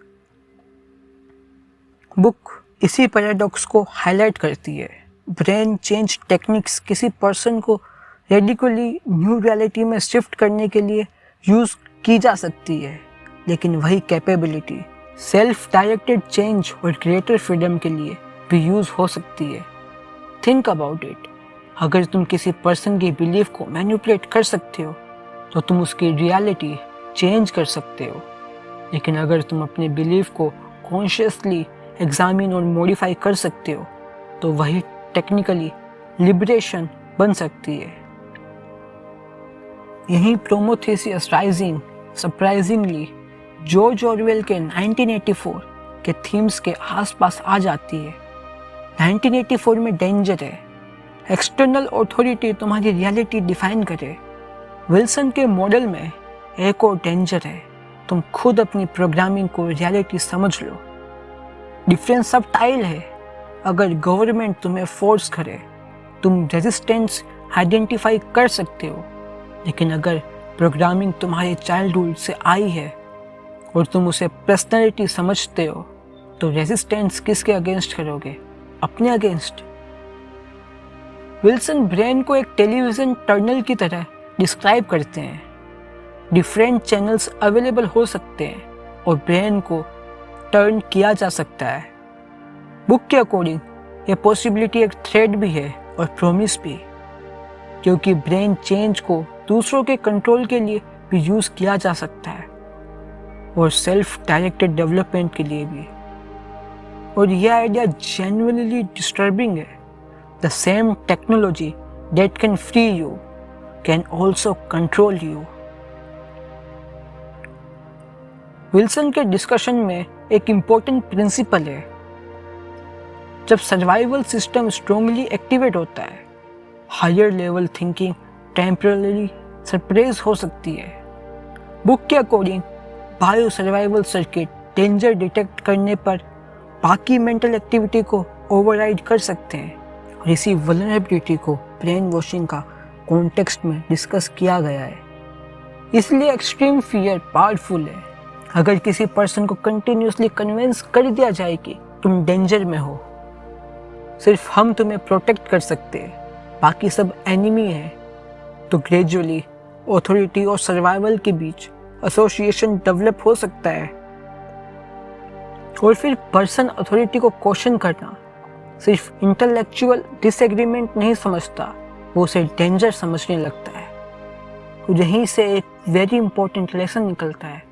बुक इसी पैराडॉक्स को हाईलाइट करती है। ब्रेन चेंज टेक्निक्स किसी पर्सन को रेडिकली न्यू रियलिटी में शिफ्ट करने के लिए यूज की जा सकती है, लेकिन वही कैपेबिलिटी सेल्फ डायरेक्टेड चेंज और ग्रेटर फ्रीडम के लिए भी यूज हो सकती है। Think about it. अगर तुम किसी पर्सन की बिलीफ को मैनिपुलेट कर सकते हो तो तुम उसकी रियलिटी चेंज कर सकते हो, लेकिन अगर तुम अपने बिलीफ को कॉन्शियसली एग्जामिन और मॉडिफाई कर सकते हो तो वही टेक्निकली लिबरेशन बन सकती है। यही प्रोमेथेउस राइजिंग सरप्राइजिंगली जॉर्ज ऑरवेल के 1984 के थीम्स के आसपास आ जाती है। 1984 में डेंजर है, एक्सटर्नल अथॉरिटी तुम्हारी रियलिटी डिफाइन करे। विल्सन के मॉडल में एक और डेंजर है, तुम खुद अपनी प्रोग्रामिंग को रियलिटी समझ लो। डिफरेंस सब टाइल है। अगर गवर्नमेंट तुम्हें फोर्स करे तुम रेजिस्टेंस आइडेंटिफाई कर सकते हो, लेकिन अगर प्रोग्रामिंग तुम्हारे चाइल्डहुड से आई है और तुम उसे पर्सनैलिटी समझते हो तो रेजिस्टेंस किसके अगेंस्ट करोगे? अपने अगेंस्ट। विल्सन ब्रेन को एक टेलीविज़न टर्नल की तरह डिस्क्राइब करते हैं। डिफरेंट चैनल्स अवेलेबल हो सकते हैं और ब्रेन को टर्न किया जा सकता है। बुक के अकॉर्डिंग ये पॉसिबिलिटी एक थ्रेट भी है और प्रॉमिस भी, क्योंकि ब्रेन चेंज को दूसरों के कंट्रोल के लिए भी यूज़ किया जा सकता है और सेल्फ डायरेक्टेड डेवलपमेंट के लिए भी। और यह आइडिया जेन्युइनली डिस्टर्बिंग है। The same technology that can free you can also control you. Wilson के डिस्कशन में एक इम्पोर्टेंट प्रिंसिपल है, जब सर्वाइवल सिस्टम स्ट्रांगली एक्टिवेट होता है, higher level thinking temporary surprise हो सकती है। बुक के according bio survival circuit danger detect करने पर बाकी मेंटल एक्टिविटी को ओवरराइड कर सकते हैं और इसी वल्नरेबिलिटी को ब्रेन वॉशिंग का कॉन्टेक्स्ट में डिस्कस किया गया है। इसलिए एक्सट्रीम फियर पावरफुल है। अगर किसी पर्सन को कंटिन्यूसली कन्विंस कर दिया जाए कि तुम डेंजर में हो, सिर्फ हम तुम्हें प्रोटेक्ट कर सकते हैं, बाकी सब एनिमी है, तो ग्रेजुअली अथॉरिटी और सर्वाइवल के बीच एसोसिएशन डेवलप हो सकता है। और फिर पर्सन अथॉरिटी को क्वेश्चन करना सिर्फ इंटेलेक्चुअल डिसएग्रीमेंट नहीं समझता, वो उसे डेंजर समझने लगता है। तो यहीं से एक वेरी इंपॉर्टेंट लेसन निकलता है।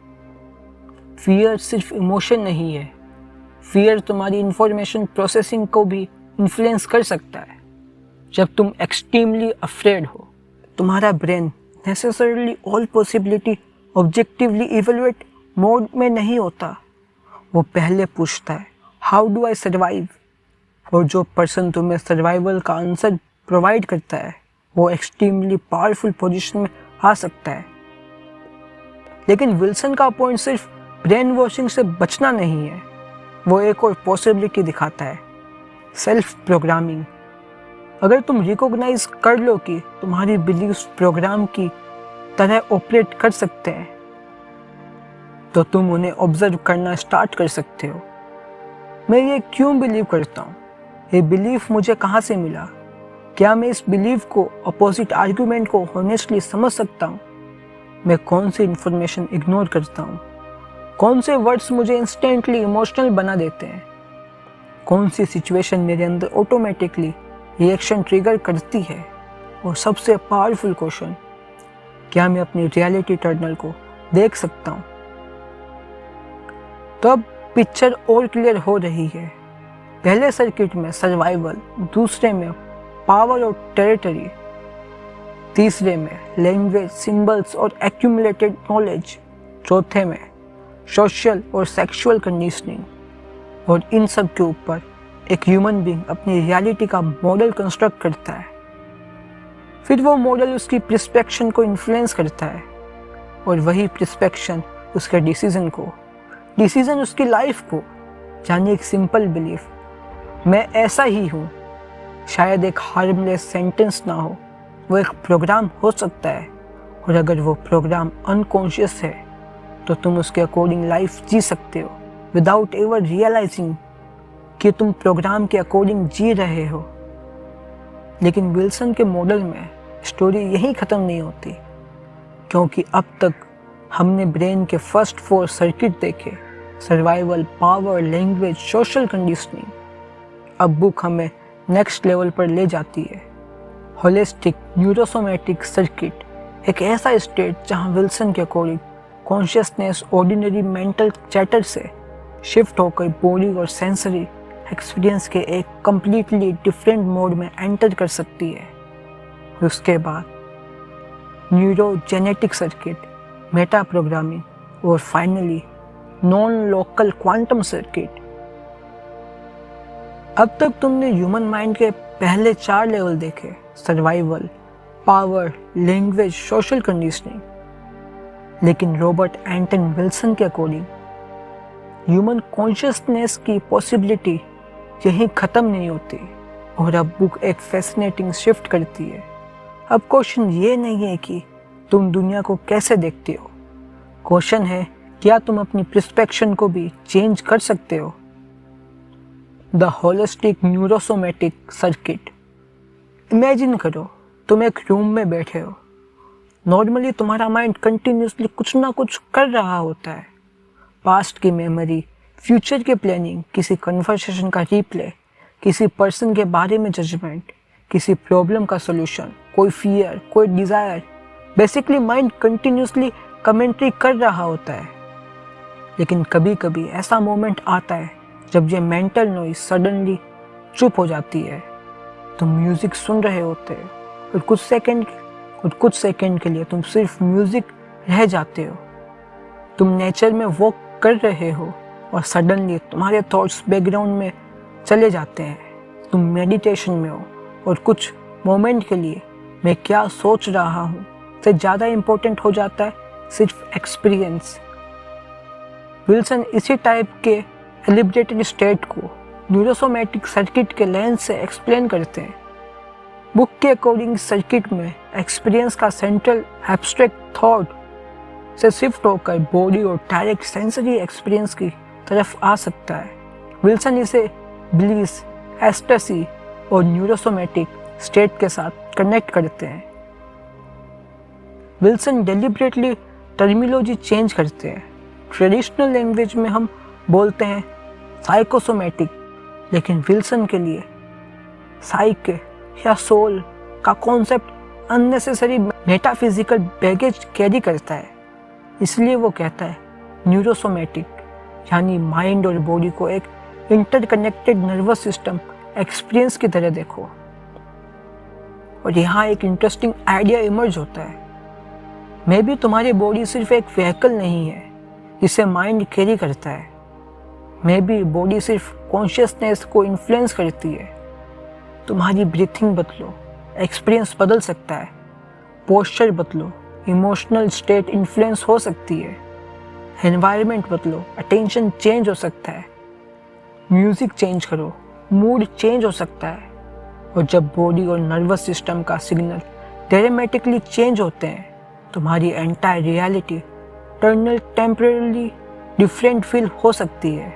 फियर सिर्फ इमोशन नहीं है, फियर तुम्हारी इंफॉर्मेशन प्रोसेसिंग को भी इन्फ्लुएंस कर सकता है। जब तुम एक्सट्रीमली अफ्रेड हो, तुम्हारा brain necessarily all possibility objectively evaluate mode में नहीं होता। वो पहले पूछता है हाउ डू आई सर्वाइव, और जो पर्सन तुम्हें सर्वाइवल का आंसर प्रोवाइड करता है वो एक्सट्रीमली पावरफुल पोजीशन में आ सकता है। लेकिन विल्सन का पॉइंट सिर्फ ब्रेन वॉशिंग से बचना नहीं है, वो एक और पॉसिबिलिटी दिखाता है, सेल्फ प्रोग्रामिंग। अगर तुम रिकॉग्नाइज कर लो कि तुम्हारी बिलीव्स प्रोग्राम की तरह ऑपरेट कर सकते हैं, तो तुम उन्हें ऑब्जर्व करना स्टार्ट कर सकते हो। मैं ये क्यों बिलीव करता हूँ, ये बिलीफ मुझे कहाँ से मिला, क्या मैं इस बिलीफ को अपोजिट आर्ग्यूमेंट को ऑनेस्टली समझ सकता हूँ, मैं कौन सी इन्फॉर्मेशन इग्नोर करता हूँ, कौन से वर्ड्स मुझे इंस्टेंटली इमोशनल बना देते हैं, कौन सी सिचुएशन मेरे अंदर ऑटोमेटिकली रिएक्शन ट्रिगर करती है, और सबसे पावरफुल क्वेश्चन, क्या मैं अपनी रियलिटी टर्नल को देख सकता हूँ। तो अब पिक्चर और क्लियर हो रही है। पहले सर्किट में सर्वाइवल, दूसरे में पावर और टेरिटरी, तीसरे में लैंग्वेज, सिंबल्स और एक्यूमुलेटेड नॉलेज, चौथे में सोशल और सेक्सुअल कंडीशनिंग, और इन सब के ऊपर एक ह्यूमन बीइंग अपनी रियलिटी का मॉडल कंस्ट्रक्ट करता है। फिर वो मॉडल उसकी पर्सपेक्शन को इन्फ्लुएंस करता है, और वही पर्सपेक्शन उसके डिसीजन को, डिसीजन उसकी लाइफ को। यानी एक सिंपल बिलीफ, मैं ऐसा ही हूँ, शायद एक हार्मलेस सेंटेंस ना हो, वो एक प्रोग्राम हो सकता है। और अगर वो प्रोग्राम अनकॉन्शियस है तो तुम उसके अकॉर्डिंग लाइफ जी सकते हो विदाउट एवर रियलाइजिंग कि तुम प्रोग्राम के अकॉर्डिंग जी रहे हो। लेकिन विल्सन के मॉडल में स्टोरी यहीं ख़त्म नहीं होती, क्योंकि अब तक हमने ब्रेन के फर्स्ट 4 सर्किट देखे, survival, power, language, social conditioning. अब बुक हमें नेक्स्ट लेवल पर ले जाती है, होलिस्टिक न्यूरोसोमैटिक सर्किट, एक ऐसा स्टेट जहां विल्सन के according consciousness ordinary mental chatter से शिफ्ट होकर बॉडी और सेंसरी एक्सपीरियंस के एक कंप्लीटली डिफरेंट मोड में एंटर कर सकती है। उसके बाद न्यूरोजेनेटिक सर्किट, मेटा प्रोग्रामिंग और finally non local quantum circuit. अब तक तुमने ह्यूमन माइंड के पहले 4 लेवल देखे, survival, power, language, social conditioning. लेकिन रॉबर्ट एंटन विल्सन के अकॉर्डिंग ह्यूमन कॉन्शियसनेस की पॉसिबिलिटी यहीं ख़त्म नहीं होती, और अब बुक एक फैसिनेटिंग शिफ्ट करती है। अब क्वेश्चन ये नहीं है कि तुम दुनिया को कैसे देखते हो, क्वेश्चन है क्या तुम अपनी पर्सपेक्शन को भी चेंज कर सकते हो। द होलिस्टिक न्यूरोसोमैटिक सर्किट इमेजिन करो तुम एक रूम में बैठे हो। नॉर्मली तुम्हारा माइंड कंटिन्यूसली कुछ ना कुछ कर रहा होता है। पास्ट की मेमोरी, फ्यूचर की प्लानिंग, किसी कन्वर्सेशन का रिप्ले, किसी पर्सन के बारे में जजमेंट, किसी प्रॉब्लम का सोल्यूशन, कोई फियर, कोई desire. Basically mind continuously commentary कर रहा होता है। लेकिन कभी कभी ऐसा मोमेंट आता है जब ये मेंटल नॉइज सडनली चुप हो जाती है। तुम म्यूज़िक सुन रहे होते हो और कुछ सेकंड के लिए तुम सिर्फ म्यूज़िक रह जाते हो। तुम नेचर में वॉक कर रहे हो और सडनली तुम्हारे थॉट्स बैकग्राउंड में चले जाते हैं। तुम मेडिटेशन में हो और कुछ मोमेंट के लिए मैं क्या सोच रहा हूँ से ज़्यादा इम्पोर्टेंट हो जाता है सिर्फ एक्सपीरियंस। विल्सन इसी टाइप के एलिब्रेटेड स्टेट को न्यूरोसोमैटिक सर्किट के लेंस से एक्सप्लेन करते हैं। बुक के अकॉर्डिंग सर्किट में एक्सपीरियंस का सेंट्रल एब्स्ट्रैक्ट थॉट से शिफ्ट होकर बॉडी और डायरेक्ट सेंसरी एक्सपीरियंस की तरफ आ सकता है। विल्सन इसे ब्लीस, एस्टेसी और न्यूरोसोमैटिक स्टेट के साथ कनेक्ट करते हैं। विल्सन डेलिब्रेटली टर्मिनोलॉजी चेंज करते हैं। ट्रेडिशनल लैंग्वेज में हम बोलते हैं साइकोसोमैटिक, लेकिन विल्सन के लिए साइके या सोल का concept unnecessary metaphysical baggage carry करता है। इसलिए वो कहता है न्यूरोसोमैटिक, यानी माइंड और बॉडी को एक इंटरकनेक्टेड नर्वस सिस्टम एक्सपीरियंस की तरह देखो। और यहाँ एक इंटरेस्टिंग आइडिया इमर्ज होता है। मे बी तुम्हारी बॉडी सिर्फ एक व्हीकल नहीं है जिसे माइंड कैरी करता है। मे बी बॉडी सिर्फ कॉन्शियसनेस को इन्फ्लुएंस करती है। तुम्हारी ब्रीथिंग बदलो, एक्सपीरियंस बदल सकता है। पोस्चर बदलो, इमोशनल स्टेट इन्फ्लुएंस हो सकती है। एनवायरनमेंट बदलो, अटेंशन चेंज हो सकता है। म्यूजिक चेंज करो, मूड चेंज हो सकता है। और जब बॉडी और नर्वस सिस्टम का सिग्नल ड्रामेटिकली चेंज होते हैं, तुम्हारी entire reality temporarily different feel हो सकती है।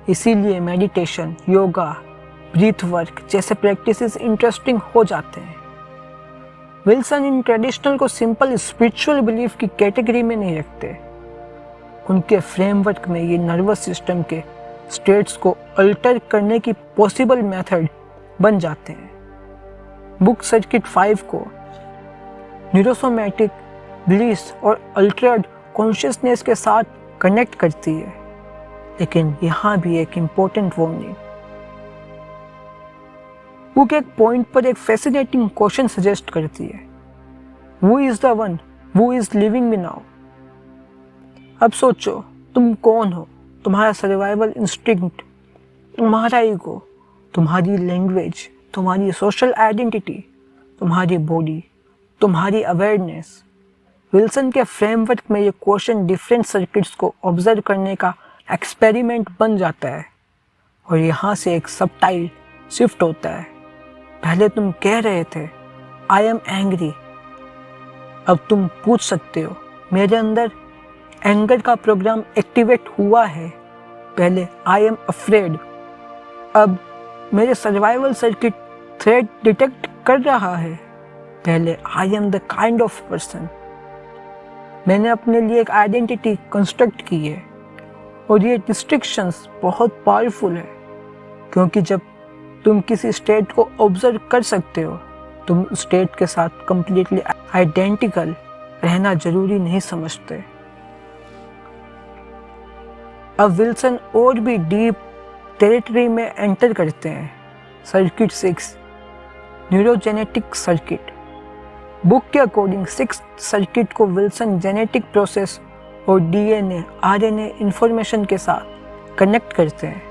इसीलिए मेडिटेशन, योगा, ब्रीथ वर्क जैसे प्रैक्टिसेस इंटरेस्टिंग हो जाते हैं। विल्सन इन ट्रेडिशनल को सिंपल स्पिरिचुअल बिलीफ की कैटेगरी में नहीं रखते। उनके फ्रेमवर्क में ये नर्वस सिस्टम के स्टेट्स को अल्टर करने की पॉसिबल मेथड बन जाते हैं। बुक सर्किट 5 को न्यूरोसोमैटिक, ब्लिस और अल्टर्ड कॉन्शियसनेस के साथ कनेक्ट करती है। लेकिन यहाँ भी एक इम्पोर्टेंट वार्निंग। बुक एक पॉइंट पर एक फैसिनेटिंग क्वेश्चन सजेस्ट करती है, who is the one who is living me now. अब सोचो, तुम कौन हो? तुम्हारा सर्वाइवल इंस्टिंक्ट, तुम्हारा ईगो, तुम्हारी लैंग्वेज, तुम्हारी सोशल आइडेंटिटी, तुम्हारी बॉडी, तुम्हारी अवेयरनेस। विल्सन के फ्रेमवर्क में ये क्वेश्चन डिफरेंट सर्किट्स को ऑब्जर्व करने का एक्सपेरिमेंट बन जाता है। और यहाँ से एक सबटाइल शिफ्ट होता है। पहले तुम कह रहे थे आई एम एंग्री, अब तुम पूछ सकते हो मेरे अंदर एंगर का प्रोग्राम एक्टिवेट हुआ है। पहले आई एम अफ्रेड, अब मेरे सर्वाइवल सर्किट थ्रेट डिटेक्ट कर रहा है। पहले I am the kind of person, मैंने अपने लिए एक आइडेंटिटी कंस्ट्रक्ट की है। और ये डिस्ट्रिक्शंस बहुत पावरफुल है, क्योंकि जब तुम किसी स्टेट को ऑब्जर्व कर सकते हो, तुम स्टेट के साथ कंप्लीटली आइडेंटिकल रहना जरूरी नहीं समझते। अब विल्सन और भी डीप टेरिटरी में एंटर करते हैं। Circuit 6, neurogenetic circuit. बुक के अकॉर्डिंग 6th सर्किट को विल्सन जेनेटिक प्रोसेस और डीएनए, आरएनए इंफॉर्मेशन के साथ कनेक्ट करते हैं।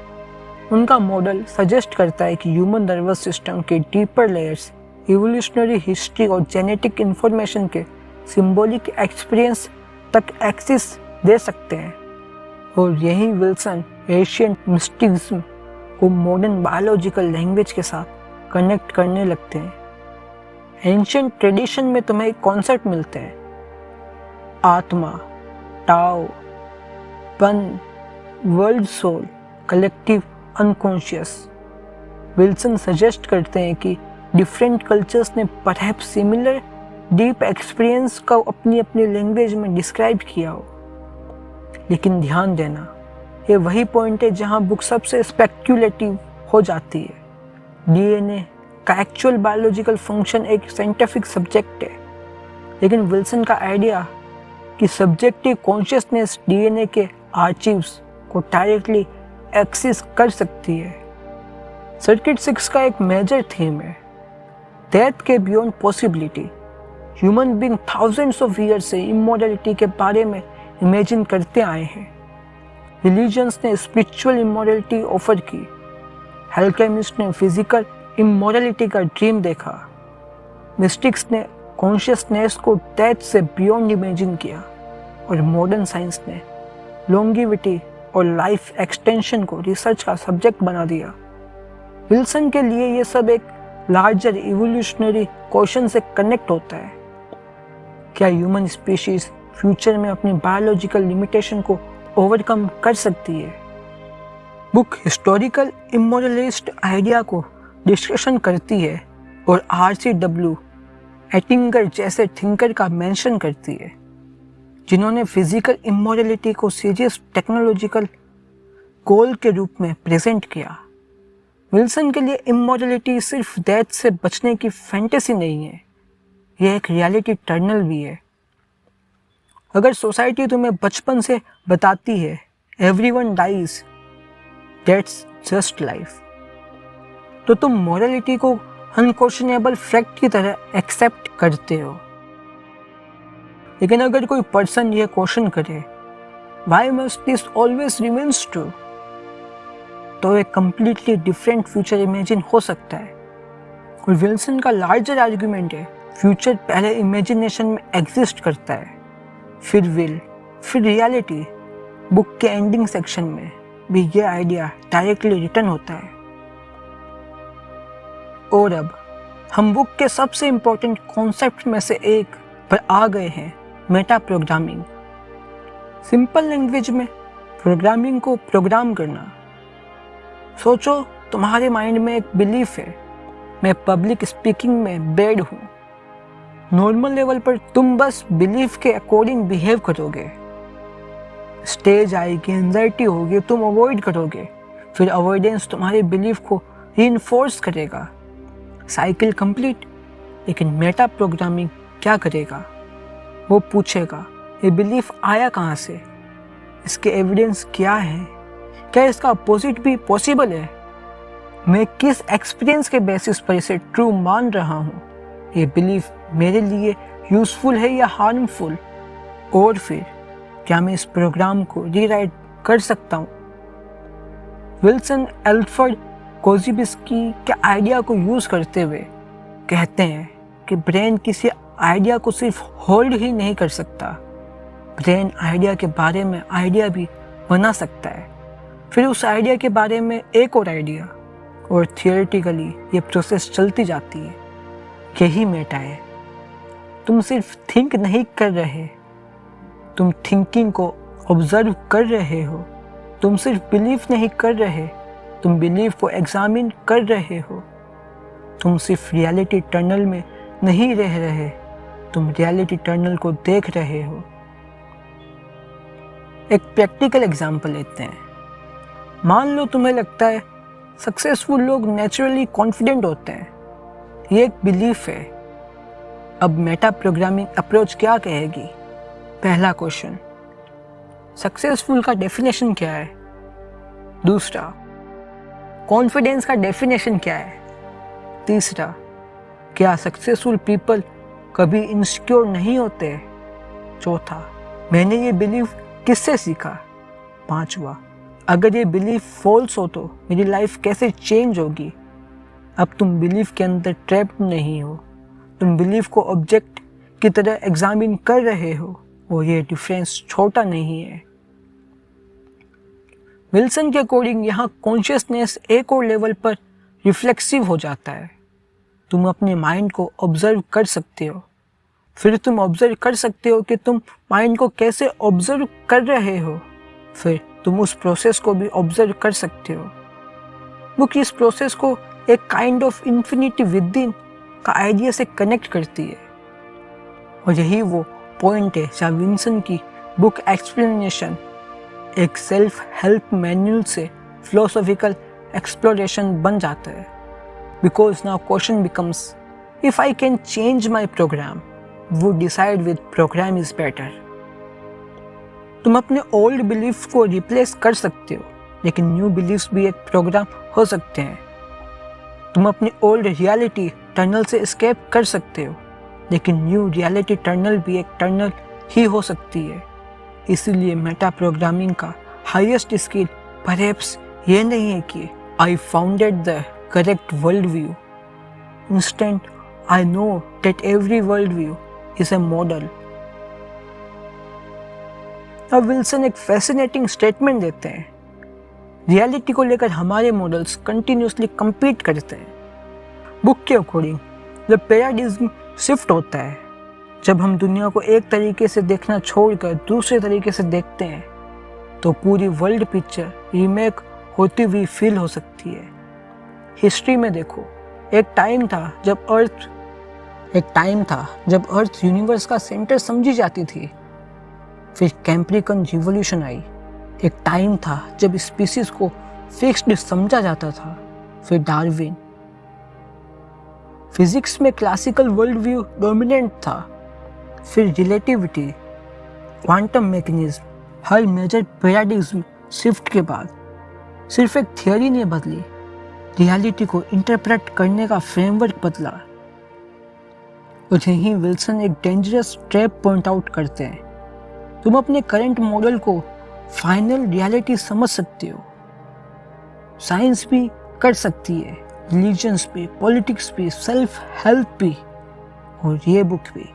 उनका मॉडल सजेस्ट करता है कि ह्यूमन नर्वस सिस्टम के डीपर लेयर्स इवोल्यूशनरी हिस्ट्री और जेनेटिक इंफॉर्मेशन के सिंबॉलिक एक्सपीरियंस तक एक्सेस दे सकते हैं। और यही विल्सन एशियंट मिस्टिज्म को मॉडर्न बायोलॉजिकल लैंग्वेज के साथ कनेक्ट करने लगते हैं। एंशिएंट ट्रेडिशन में तुम्हें एक कॉन्सेप्ट मिलते हैं, आत्मा, टाओ, पन, world soul, collective unconscious. Wilson suggest करते हैं कि डिफरेंट कल्चर्स ने परहैप्स सिमिलर डीप एक्सपीरियंस को अपनी अपनी लैंग्वेज में डिस्क्राइब किया हो। लेकिन ध्यान देना, ये वही पॉइंट है जहाँ बुक सबसे स्पेक्युलेटिव हो जाती है। डीएनए का एक्चुअल बायोलॉजिकल फंक्शन एक साइंटिफिक सब्जेक्ट है, लेकिन विल्सन का आइडिया कि सब्जेक्टिव कॉन्शियसनेस डीएनए के आर्चिव्स को डायरेक्टली एक्सेस कर सकती है, सर्किट 6 का एक मेजर थीम है। डेथ के beyond possibility. Human being thousands of year से इमोरलिटी के बारे में इमेजिन करते आए हैं। रिलीजन्स ने स्पिरिचुअल इमोरलिटी ऑफर की, एल्केमिस्ट ने फिजिकल इमोरलिटी का ड्रीम देखा, मिस्टिक्स ने कॉन्शियसनेस को डेथ से बियॉन्ड इमेजिन किया, और मॉडर्न साइंस ने लॉन्गिविटी और लाइफ एक्सटेंशन को रिसर्च का सब्जेक्ट बना दिया। विल्सन के लिए ये सब एक लार्जर इवोल्यूशनरी क्वेश्चन से कनेक्ट होता है। क्या ह्यूमन स्पीशीज फ्यूचर में अपनी बायोलॉजिकल लिमिटेशन को ओवरकम कर सकती है? बुक हिस्टोरिकल इमोरलिस्ट आइडिया को डिस्कशन करती है और RCW एटिंगर जैसे थिंकर का मेंशन करती है, जिन्होंने फिजिकल इमोरलिटी को सीरियस टेक्नोलॉजिकल गोल के रूप में प्रेजेंट किया। विल्सन के लिए इमोरलिटी सिर्फ डेथ से बचने की फैंटेसी नहीं है, यह एक रियलिटी टर्नल भी है। अगर सोसाइटी तुम्हें बचपन से बताती है everyone dies, that's just life, तो तुम मोरलिटी को अनक्वेश्चनेबल फैक्ट की तरह एक्सेप्ट करते हो। लेकिन अगर कोई पर्सन यह क्वेश्चन करे, why must this always remains true, तो एक कंप्लीटली डिफरेंट फ्यूचर इमेजिन हो सकता है। और विल्सन का लार्जर आर्गुमेंट है, फ्यूचर पहले इमेजिनेशन में एग्जिस्ट करता है, फिर विल, फिर रियलिटी। बुक के एंडिंग सेक्शन में भी ये आइडिया डायरेक्टली रिटर्न होता है। और अब हम बुक के सबसे इम्पोर्टेंट कॉन्सेप्ट में से एक पर आ गए हैं, मेटा प्रोग्रामिंग। सिंपल लैंग्वेज में प्रोग्रामिंग को प्रोग्राम करना। सोचो तुम्हारे माइंड में एक बिलीफ है, मैं पब्लिक स्पीकिंग में बेड हूँ। नॉर्मल लेवल पर तुम बस बिलीफ के अकॉर्डिंग बिहेव करोगे। स्टेज आएगी, एंजाइटी होगी, तुम अवॉइड करोगे, फिर अवॉइडेंस तुम्हारे बिलीफ को रीइंफोर्स करेगा। Cycle complete. लेकिन मेटा प्रोग्रामिंग क्या करेगा? वो पूछेगा, ये बिलीफ आया कहाँ से, इसके एविडेंस क्या है, क्या इसका अपोजिट भी पॉसिबल है, मैं किस एक्सपीरियंस के बेसिस पर इसे ट्रू मान रहा हूँ, ये बिलीफ मेरे लिए यूजफुल है या हार्मफुल, और फिर क्या मैं इस प्रोग्राम को रीराइट कर सकता हूँ। विल्सन एल्फ्रेड कोज़िबिस्की के आइडिया को यूज करते हुए कहते हैं कि ब्रेन किसी आइडिया को सिर्फ होल्ड ही नहीं कर सकता, ब्रेन आइडिया के बारे में आइडिया भी बना सकता है, फिर उस आइडिया के बारे में एक और आइडिया, और थियोरेटिकली ये प्रोसेस चलती जाती है। यही मेटा है। तुम सिर्फ थिंक नहीं कर रहे, तुम थिंकिंग को ऑब्जर्व कर रहे हो। तुम सिर्फ बिलीफ नहीं कर रहे, तुम बिलीफ को एग्जामिन कर रहे हो। तुम सिर्फ रियलिटी टनल में नहीं रह रहे, तुम रियलिटी टनल को देख रहे हो। एक प्रैक्टिकल एग्जांपल लेते हैं। मान लो तुम्हें लगता है सक्सेसफुल लोग नेचुरली कॉन्फिडेंट होते हैं, ये एक बिलीफ है। अब मेटा प्रोग्रामिंग अप्रोच क्या कहेगी? पहला क्वेश्चन, सक्सेसफुल का डेफिनेशन क्या है? दूसरा, कॉन्फिडेंस का डेफिनेशन क्या है? तीसरा, क्या सक्सेसफुल पीपल कभी इनसिक्योर नहीं होते? चौथा, मैंने ये बिलीफ किससे सीखा? पांचवा, अगर ये बिलीफ फॉल्स हो तो मेरी लाइफ कैसे चेंज होगी? अब तुम बिलीफ के अंदर ट्रैप्ड नहीं हो, तुम बिलीफ को ऑब्जेक्ट की तरह एग्जामिन कर रहे हो, और ये डिफरेंस छोटा नहीं है। विल्सन के अकॉर्डिंग यहाँ कॉन्शियसनेस एक और लेवल पर रिफ्लेक्सिव हो जाता है। तुम अपने माइंड को ऑब्जर्व कर सकते हो, फिर तुम ऑब्जर्व कर सकते हो कि तुम माइंड को कैसे ऑब्जर्व कर रहे हो, फिर तुम उस प्रोसेस को भी ऑब्जर्व कर सकते हो। बुक इस प्रोसेस को एक kind of infinity with in का आइडिया से कनेक्ट करती है। और यही वो पॉइंट है जहाँ विल्सन की बुक एक्सप्लेनेशन एक सेल्फ हेल्प मैनुअल से फिलोसॉफिकल एक्सप्लोरेशन बन जाता है। Because now question becomes, if I can change my program, would decide with program is better. तुम अपने ओल्ड बिलीफ को रिप्लेस कर सकते हो, लेकिन न्यू बिलीफ्स भी एक प्रोग्राम हो सकते हैं। तुम अपनी ओल्ड रियलिटी टनल से एस्केप कर सकते हो, लेकिन न्यू रियलिटी टनल भी एक टनल ही हो सकती है। इसीलिए मेटा प्रोग्रामिंग का हाईएस्ट स्किल परहैप्स ये नहीं है कि I founded the correct world view. Instant I know that every world view is a model. अब विल्सन एक फैसिनेटिंग स्टेटमेंट देते हैं, रियलिटी को लेकर हमारे मॉडल्स कंटिन्यूसली compete करते हैं। बुक के अकॉर्डिंग जब पैराडिज्म शिफ्ट होता है, जब हम दुनिया को एक तरीके से देखना छोड़कर दूसरे तरीके से देखते हैं, तो पूरी वर्ल्ड पिक्चर रीमेक होती हुई फील हो सकती है। हिस्ट्री में देखो, एक टाइम था जब अर्थ यूनिवर्स का सेंटर समझी जाती थी। फिर कैम्ब्रियन रिवॉल्यूशन आई। एक टाइम था जब स्पीसीज को फिक्स्ड समझा जाता था। फिर डार्विन। फिजिक्स में क्लासिकल वर्ल्ड व्यू डोमिनेंट था। फिर रिलेटिविटी, क्वांटम मैकेनिज्म। हर मेजर पैराडिग्म शिफ्ट के बाद सिर्फ एक थियोरी ने बदली, रियलिटी को इंटरप्रेट करने का फ्रेमवर्क बदला। और यहीं विल्सन एक डेंजरस ट्रैप पॉइंट आउट करते हैं। तुम अपने करंट मॉडल को फाइनल रियलिटी समझ सकते हो। साइंस भी कर सकती है, रिलीजन्स भी, पॉलिटिक्स भी, सेल्फ हेल्प भी, और ये बुक भी।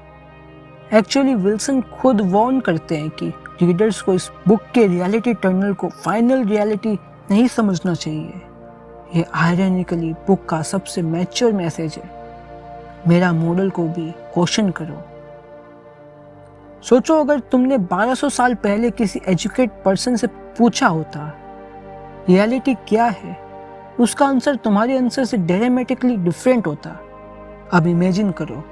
एक्चुअली विल्सन खुद वार्न करते हैं कि रीडर्स को इस बुक के रियलिटी टनल को फाइनल रियलिटी नहीं समझना चाहिए। ये आयरनिकली बुक का सबसे मैच्योर मैसेज है। मेरा मॉडल को भी क्वेश्चन करो। सोचो, अगर तुमने 1200 साल पहले किसी एजुकेट पर्सन से पूछा होता रियलिटी क्या है, उसका आंसर तुम्हारे आंसर से ड्रामेटिकली डिफरेंट होता। अब इमेजिन करो,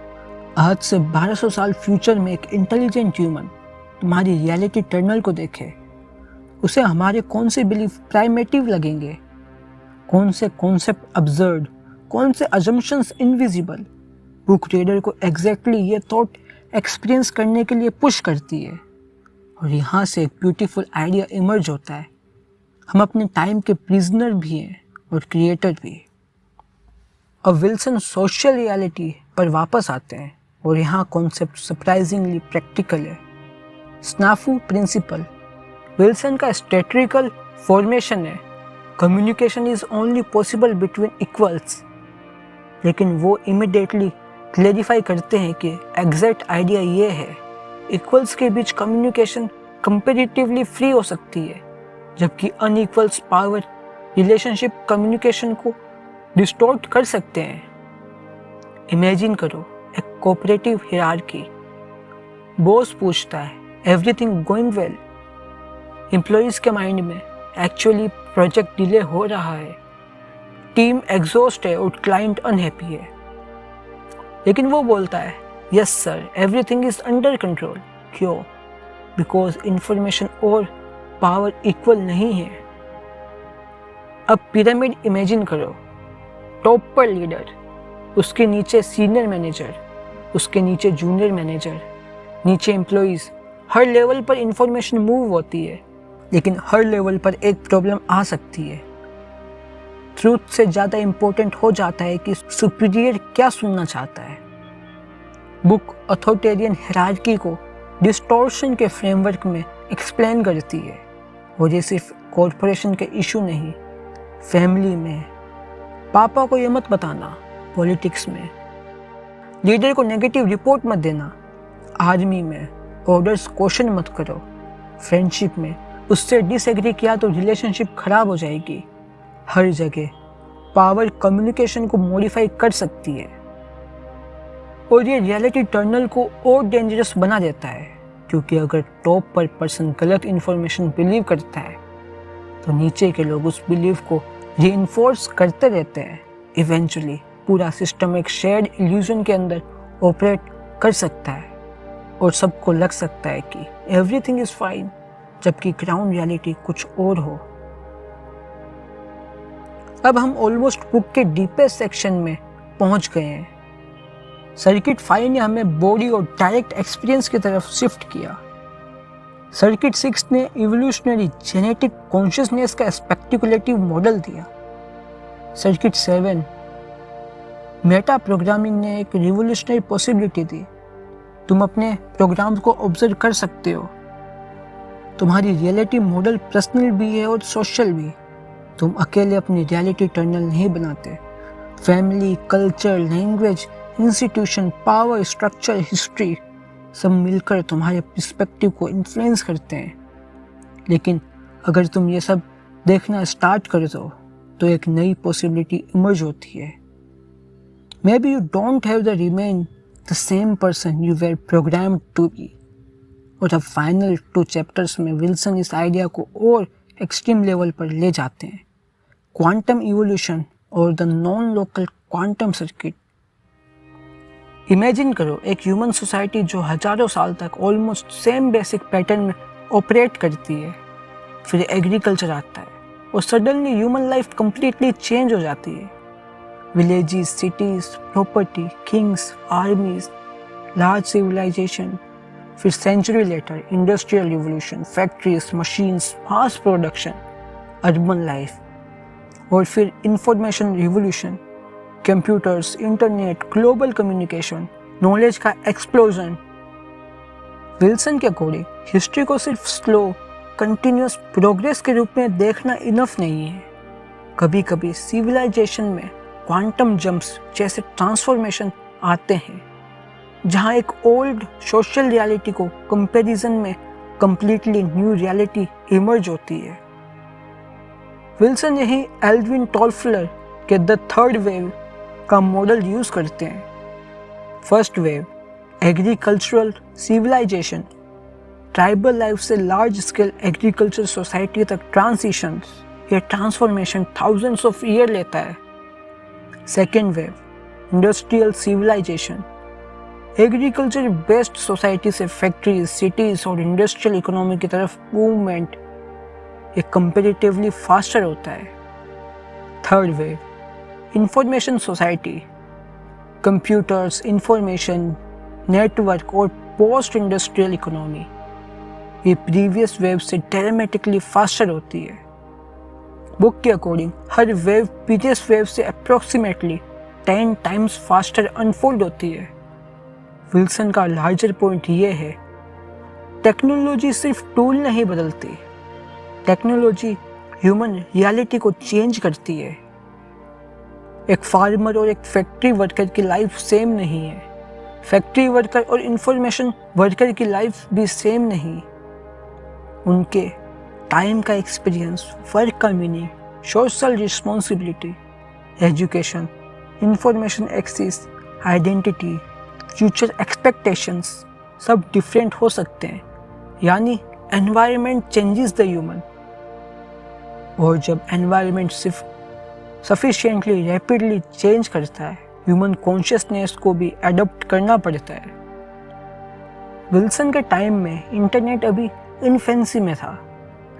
आज से 1200 साल फ्यूचर में एक इंटेलिजेंट ह्यूमन तुम्हारी रियलिटी टनल को देखे। उसे हमारे कौन से बिलीफ प्राइमेटिव लगेंगे, कौन से कॉन्सेप्ट अब्सर्ड, कौन से अजम्पशंस इनविजिबल। बुक रीडर को एग्जैक्टली ये थॉट एक्सपीरियंस करने के लिए पुश करती है। और यहाँ से एक ब्यूटीफुल आइडिया इमर्ज होता है, हम अपने टाइम के प्रिजनर भी हैं और क्रिएटर भी। अब विल्सन सोशल रियलिटी पर वापस आते हैं, और यहाँ कॉन्सेप्ट सरप्राइजिंगली प्रैक्टिकल है। स्नाफू प्रिंसिपल विल्सन का स्टैटिस्टिकल फॉर्मेशन है, communication is only possible between equals. लेकिन वो इमिडिएटली क्लेरिफाई करते हैं कि एग्जैक्ट आइडिया ये है, इक्वल्स के बीच कम्युनिकेशन कंपेरेटिवली फ्री हो सकती है, जबकि अनइक्वल्स पावर रिलेशनशिप कम्युनिकेशन को डिस्टॉर्ट कर सकते हैं। इमेजिन करो एक कोऑपरेटिव हियरार्की। बॉस पूछता है, एवरीथिंग गोइंग वेल? एम्प्लॉइज के माइंड में एक्चुअली प्रोजेक्ट डिले हो रहा है, टीम एग्जॉस्ट है और क्लाइंट अनहैप्पी है। लेकिन वो बोलता है, yes sir, everything is under control. क्यों? बिकॉज इंफॉर्मेशन और पावर इक्वल नहीं है। अब पिरामिड इमेजिन करो, टॉप पर लीडर, उसके नीचे सीनियर मैनेजर, उसके नीचे जूनियर मैनेजर, नीचे एम्प्लॉइज। हर लेवल पर इंफॉर्मेशन मूव होती है, लेकिन हर लेवल पर एक प्रॉब्लम आ सकती है। ट्रूथ से ज़्यादा इम्पोर्टेंट हो जाता है कि सुपीरियर क्या सुनना चाहता है। बुक अथॉरिटेरियन हायरार्की को डिस्टॉर्शन के फ्रेमवर्क में एक्सप्लेन करती है, और ये सिर्फ कॉरपोरेशन के इशू नहीं, फैमिली में, पापा को ये मत बताना, पॉलिटिक्स में, लीडर को नेगेटिव रिपोर्ट मत देना, आर्मी में, ऑर्डर्स क्वेश्चन मत करो, फ्रेंडशिप में, उससे डिसएग्री किया तो रिलेशनशिप खराब हो जाएगी। हर जगह पावर कम्युनिकेशन को मॉडिफाई कर सकती है, और ये रियलिटी टनल को और डेंजरस बना देता है, क्योंकि अगर टॉप पर पर्सन गलत इन्फॉर्मेशन बिलीव करता है तो नीचे के लोग उस बिलीव को रीइंफोर्स करते रहते हैं, इवेंचुअली पूरा सिस्टम एक शेयर्ड इल्यूजन के अंदर ऑपरेट कर सकता है और सबको लग सकता है कि एवरीथिंग इज फाइन, जबकि ग्राउंड रियलिटी कुछ और हो। अब हम ऑलमोस्ट बुक के डीपेस्ट सेक्शन में पहुंच गए हैं। सर्किट 5 ने हमें बॉडी और डायरेक्ट एक्सपीरियंस की तरफ शिफ्ट किया। सर्किट 6 ने इवोल्यूशनरी जेनेटिक कॉन्शियसनेस का स्पेक्टिकुलेटिव मॉडल दिया। सर्किट 7 मेटा प्रोग्रामिंग ने एक रिवोल्यूशनरी पॉसिबिलिटी दी। तुम अपने प्रोग्राम को ऑब्जर्व कर सकते हो। तुम्हारी रियलिटी मॉडल पर्सनल भी है और सोशल भी। तुम अकेले अपनी रियलिटी टर्नल नहीं बनाते। Family, culture, language, institution, power, structure, history सब मिलकर तुम्हारे पर्सपेक्टिव को इन्फ्लुएंस करते हैं। लेकिन अगर तुम ये सब देखना स्टार्ट कर दो तो एक नई पॉसिबिलिटी इमर्ज होती है। Maybe you don't have the remain the same person you were programmed to be. और अब फाइनल 2 चैप्टर्स में विल्सन इस आइडिया को और एक्सट्रीम लेवल पर ले जाते हैं, क्वांटम इवोल्यूशन और the non local quantum circuit. Imagine करो एक ह्यूमन सोसाइटी जो हजारों साल तक ऑलमोस्ट सेम बेसिक पैटर्न में ऑपरेट करती है। फिर एग्रीकल्चर आता है और suddenly human life completely change हो जाती है। Villages, cities, property, kings, armies, large civilisation. फिर century later industrial revolution, factories, machines, mass production, urban life. और फिर information revolution, computers, internet, global communication, knowledge का एक्सप्लोजन। विल्सन के according history को सिर्फ स्लो कंटिन्यूअस प्रोग्रेस के रूप में देखना इनफ नहीं है। कभी कभी सिविलाइजेशन में क्वांटम जंप्स जैसे ट्रांसफॉर्मेशन आते हैं, जहां एक ओल्ड सोशल रियलिटी को कंपैरिजन में कंप्लीटली न्यू रियलिटी इमर्ज होती है। विल्सन यही एल्डविन टॉलफलर के द थर्ड वेव का मॉडल यूज करते हैं। First wave agricultural civilization, tribal life से लार्ज स्केल एग्रीकल्चर सोसाइटी तक ट्रांजिशंस। ये ट्रांसफॉर्मेशन थाउजेंड्स ऑफ ईयर लेता है। Second wave industrial civilization, agriculture based society से फैक्ट्रीज, सिटीज और इंडस्ट्रियल इकोनॉमी की तरफ मूवमेंट ये कंपैरेटिवली फास्टर होता है। Third wave information society, computers, information, network और पोस्ट इंडस्ट्रियल इकोनॉमी ये प्रीवियस वेव से ड्रामेटिकली फास्टर होती है। बुक के अकॉर्डिंग हर वेव प्रीवियस वेव से अप्रोक्सीमेटली 10 टाइम्स फास्टर अनफोल्ड होती है। विल्सन का लार्जर पॉइंट ये है, टेक्नोलॉजी सिर्फ टूल नहीं बदलती, टेक्नोलॉजी ह्यूमन रियलिटी को चेंज करती है। एक फार्मर और एक फैक्ट्री वर्कर की लाइफ सेम नहीं है। फैक्ट्री वर्कर और इंफॉर्मेशन वर्कर की लाइफ भी सेम नहीं। उनके टाइम का एक्सपीरियंस, वर्क का meaning, social responsibility, education, information access, identity, future expectations सब डिफरेंट हो सकते हैं। यानी एनवायरनमेंट चेंजेस द ह्यूमन। और जब एनवायरनमेंट सिर्फ सफिशिएंटली रैपिडली चेंज करता है, ह्यूमन कॉन्शियसनेस को भी एडॉप्ट करना पड़ता है। विल्सन के टाइम में इंटरनेट अभी इन्फेंसी में था,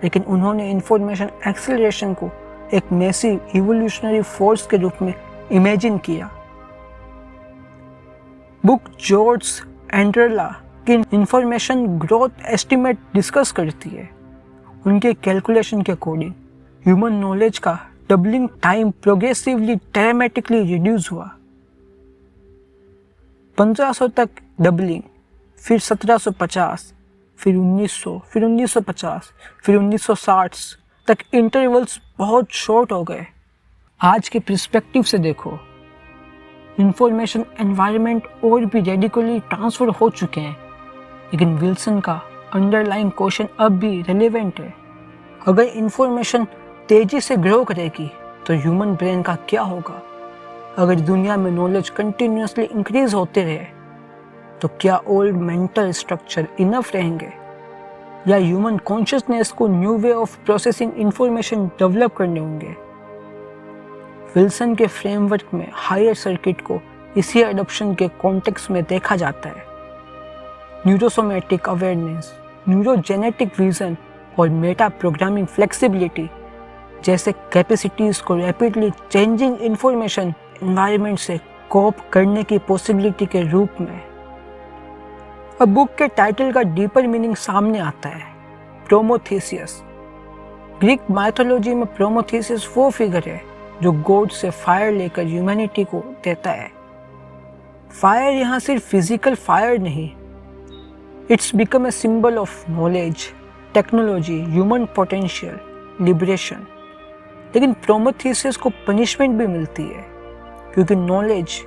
लेकिन उन्होंने इंफॉर्मेशन एक्सेलरेशन को एक मैसिव इवोल्यूशनरी फोर्स के रूप में इमेजिन किया। बुक जॉर्ज एंड्रेला की इंफॉर्मेशन ग्रोथ एस्टिमेट डिस्कस करती है। उनके कैलकुलेशन के अकॉर्डिंग ह्यूमन नॉलेज का doubling time progressively dramatically reduce हुआ। 1500 तक डबलिंग, फिर 1750, फिर 1900, फिर 1950, फिर 1960 तक इंटरवल्स बहुत शॉर्ट हो गए। आज के पर्सपेक्टिव से देखो, इंफॉर्मेशन एनवायरनमेंट और भी रेडिकली ट्रांसफर हो चुके हैं, लेकिन विल्सन का अंडरलाइंग क्वेश्चन अब भी रेलेवेंट है। अगर इंफॉर्मेशन तेजी से ग्रो करेगी तो ह्यूमन ब्रेन का क्या होगा? अगर दुनिया में नॉलेज कंटिन्यूसली इंक्रीज होते रहे तो क्या ओल्ड मेंटल स्ट्रक्चर इनफ रहेंगे, या ह्यूमन कॉन्शियसनेस को new way of processing information develop करने होंगे? विल्सन के फ्रेमवर्क में हायर सर्किट को इसी एडॉप्शन के कॉन्टेक्स्ट में देखा जाता है। न्यूरोसोमेटिक अवेयरनेस, न्यूरोजेनेटिक विजन और मेटा प्रोग्रामिंग फ्लेक्सिबिलिटी जैसे कैपेसिटीज को रैपिडली चेंजिंग इंफॉर्मेशन एनवायरनमेंट से कोप करने की पॉसिबिलिटी के रूप में। अब बुक के टाइटल का डीपर मीनिंग सामने आता है, प्रोमेथियस। ग्रीक माइथोलॉजी में प्रोमेथियस वो फिगर है जो गॉड से फायर लेकर ह्यूमैनिटी को देता है। फायर यहाँ सिर्फ फिजिकल फायर नहीं, it's become a symbol of knowledge, technology, human potential, liberation. लेकिन प्रोमेथियस को पनिशमेंट भी मिलती है क्योंकि नॉलेज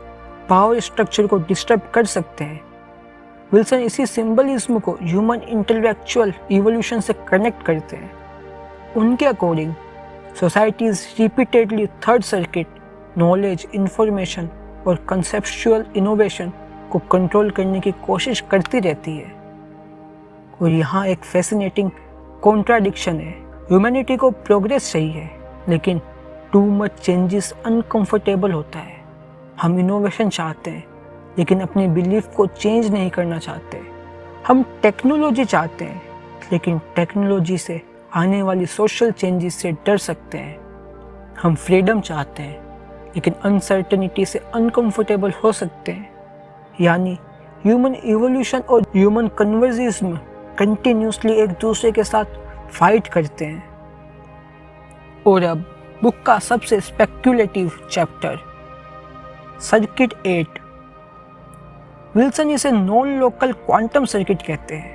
पावर स्ट्रक्चर को डिस्टर्ब कर सकते हैं। विल्सन इसी सिंबलिज्म को ह्यूमन इंटेलेक्चुअल इवोल्यूशन से कनेक्ट करते हैं। उनके according societies repeatedly third circuit, knowledge, information और कंसेप्चुअल इनोवेशन को कंट्रोल करने की कोशिश करती रहती है। और यहाँ एक फैसिनेटिंग कॉन्ट्राडिक्शन है। ह्यूमैनिटी को प्रोग्रेस चाहिए लेकिन टू मच चेंजेस अनकंफर्टेबल होता है। हम इनोवेशन चाहते हैं लेकिन अपनी बिलीफ को चेंज नहीं करना चाहते। हम टेक्नोलॉजी चाहते हैं लेकिन टेक्नोलॉजी से आने वाली सोशल चेंजेस से डर सकते हैं। हम फ्रीडम चाहते हैं लेकिन अनसर्टेनिटी से अनकंफर्टेबल हो सकते हैं। यानी ह्यूमन इवोल्यूशन और ह्यूमन कन्वर्जिज्म कंटिन्यूसली एक दूसरे के साथ फाइट करते हैं। और अब बुक का सबसे स्पेक्युलेटिव चैप्टर, सर्किट 8। विल्सन इसे नॉन लोकल क्वांटम सर्किट कहते हैं।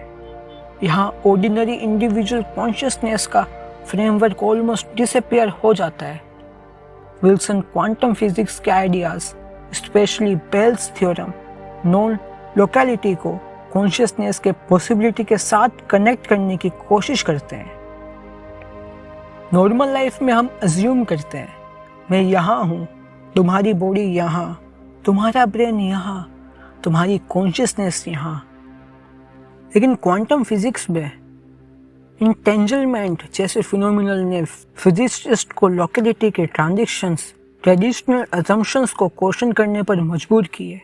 यहाँ ऑर्डिनरी इंडिविजुअल कॉन्शियसनेस का फ्रेमवर्क ऑलमोस्ट डिसअपीयर हो जाता है। विल्सन क्वांटम फिजिक्स के ideas, especially Bell's theorem, non locality को कॉन्शियसनेस के पॉसिबिलिटी के साथ कनेक्ट करने की कोशिश करते हैं। नॉर्मल लाइफ में हम अज्यूम करते हैं, मैं यहाँ हूँ, तुम्हारी बॉडी यहाँ, तुम्हारा ब्रेन यहाँ, तुम्हारी कॉन्शियसनेस यहाँ। लेकिन क्वांटम फिजिक्स में इंटेंजलमेंट जैसे फिनोमिनल ने फिजिसिस्ट को लोकेलिटी के ट्रांजिशंस, ट्रेडिशनल अजम्पशंस को क्वेश्चन करने पर मजबूर किए।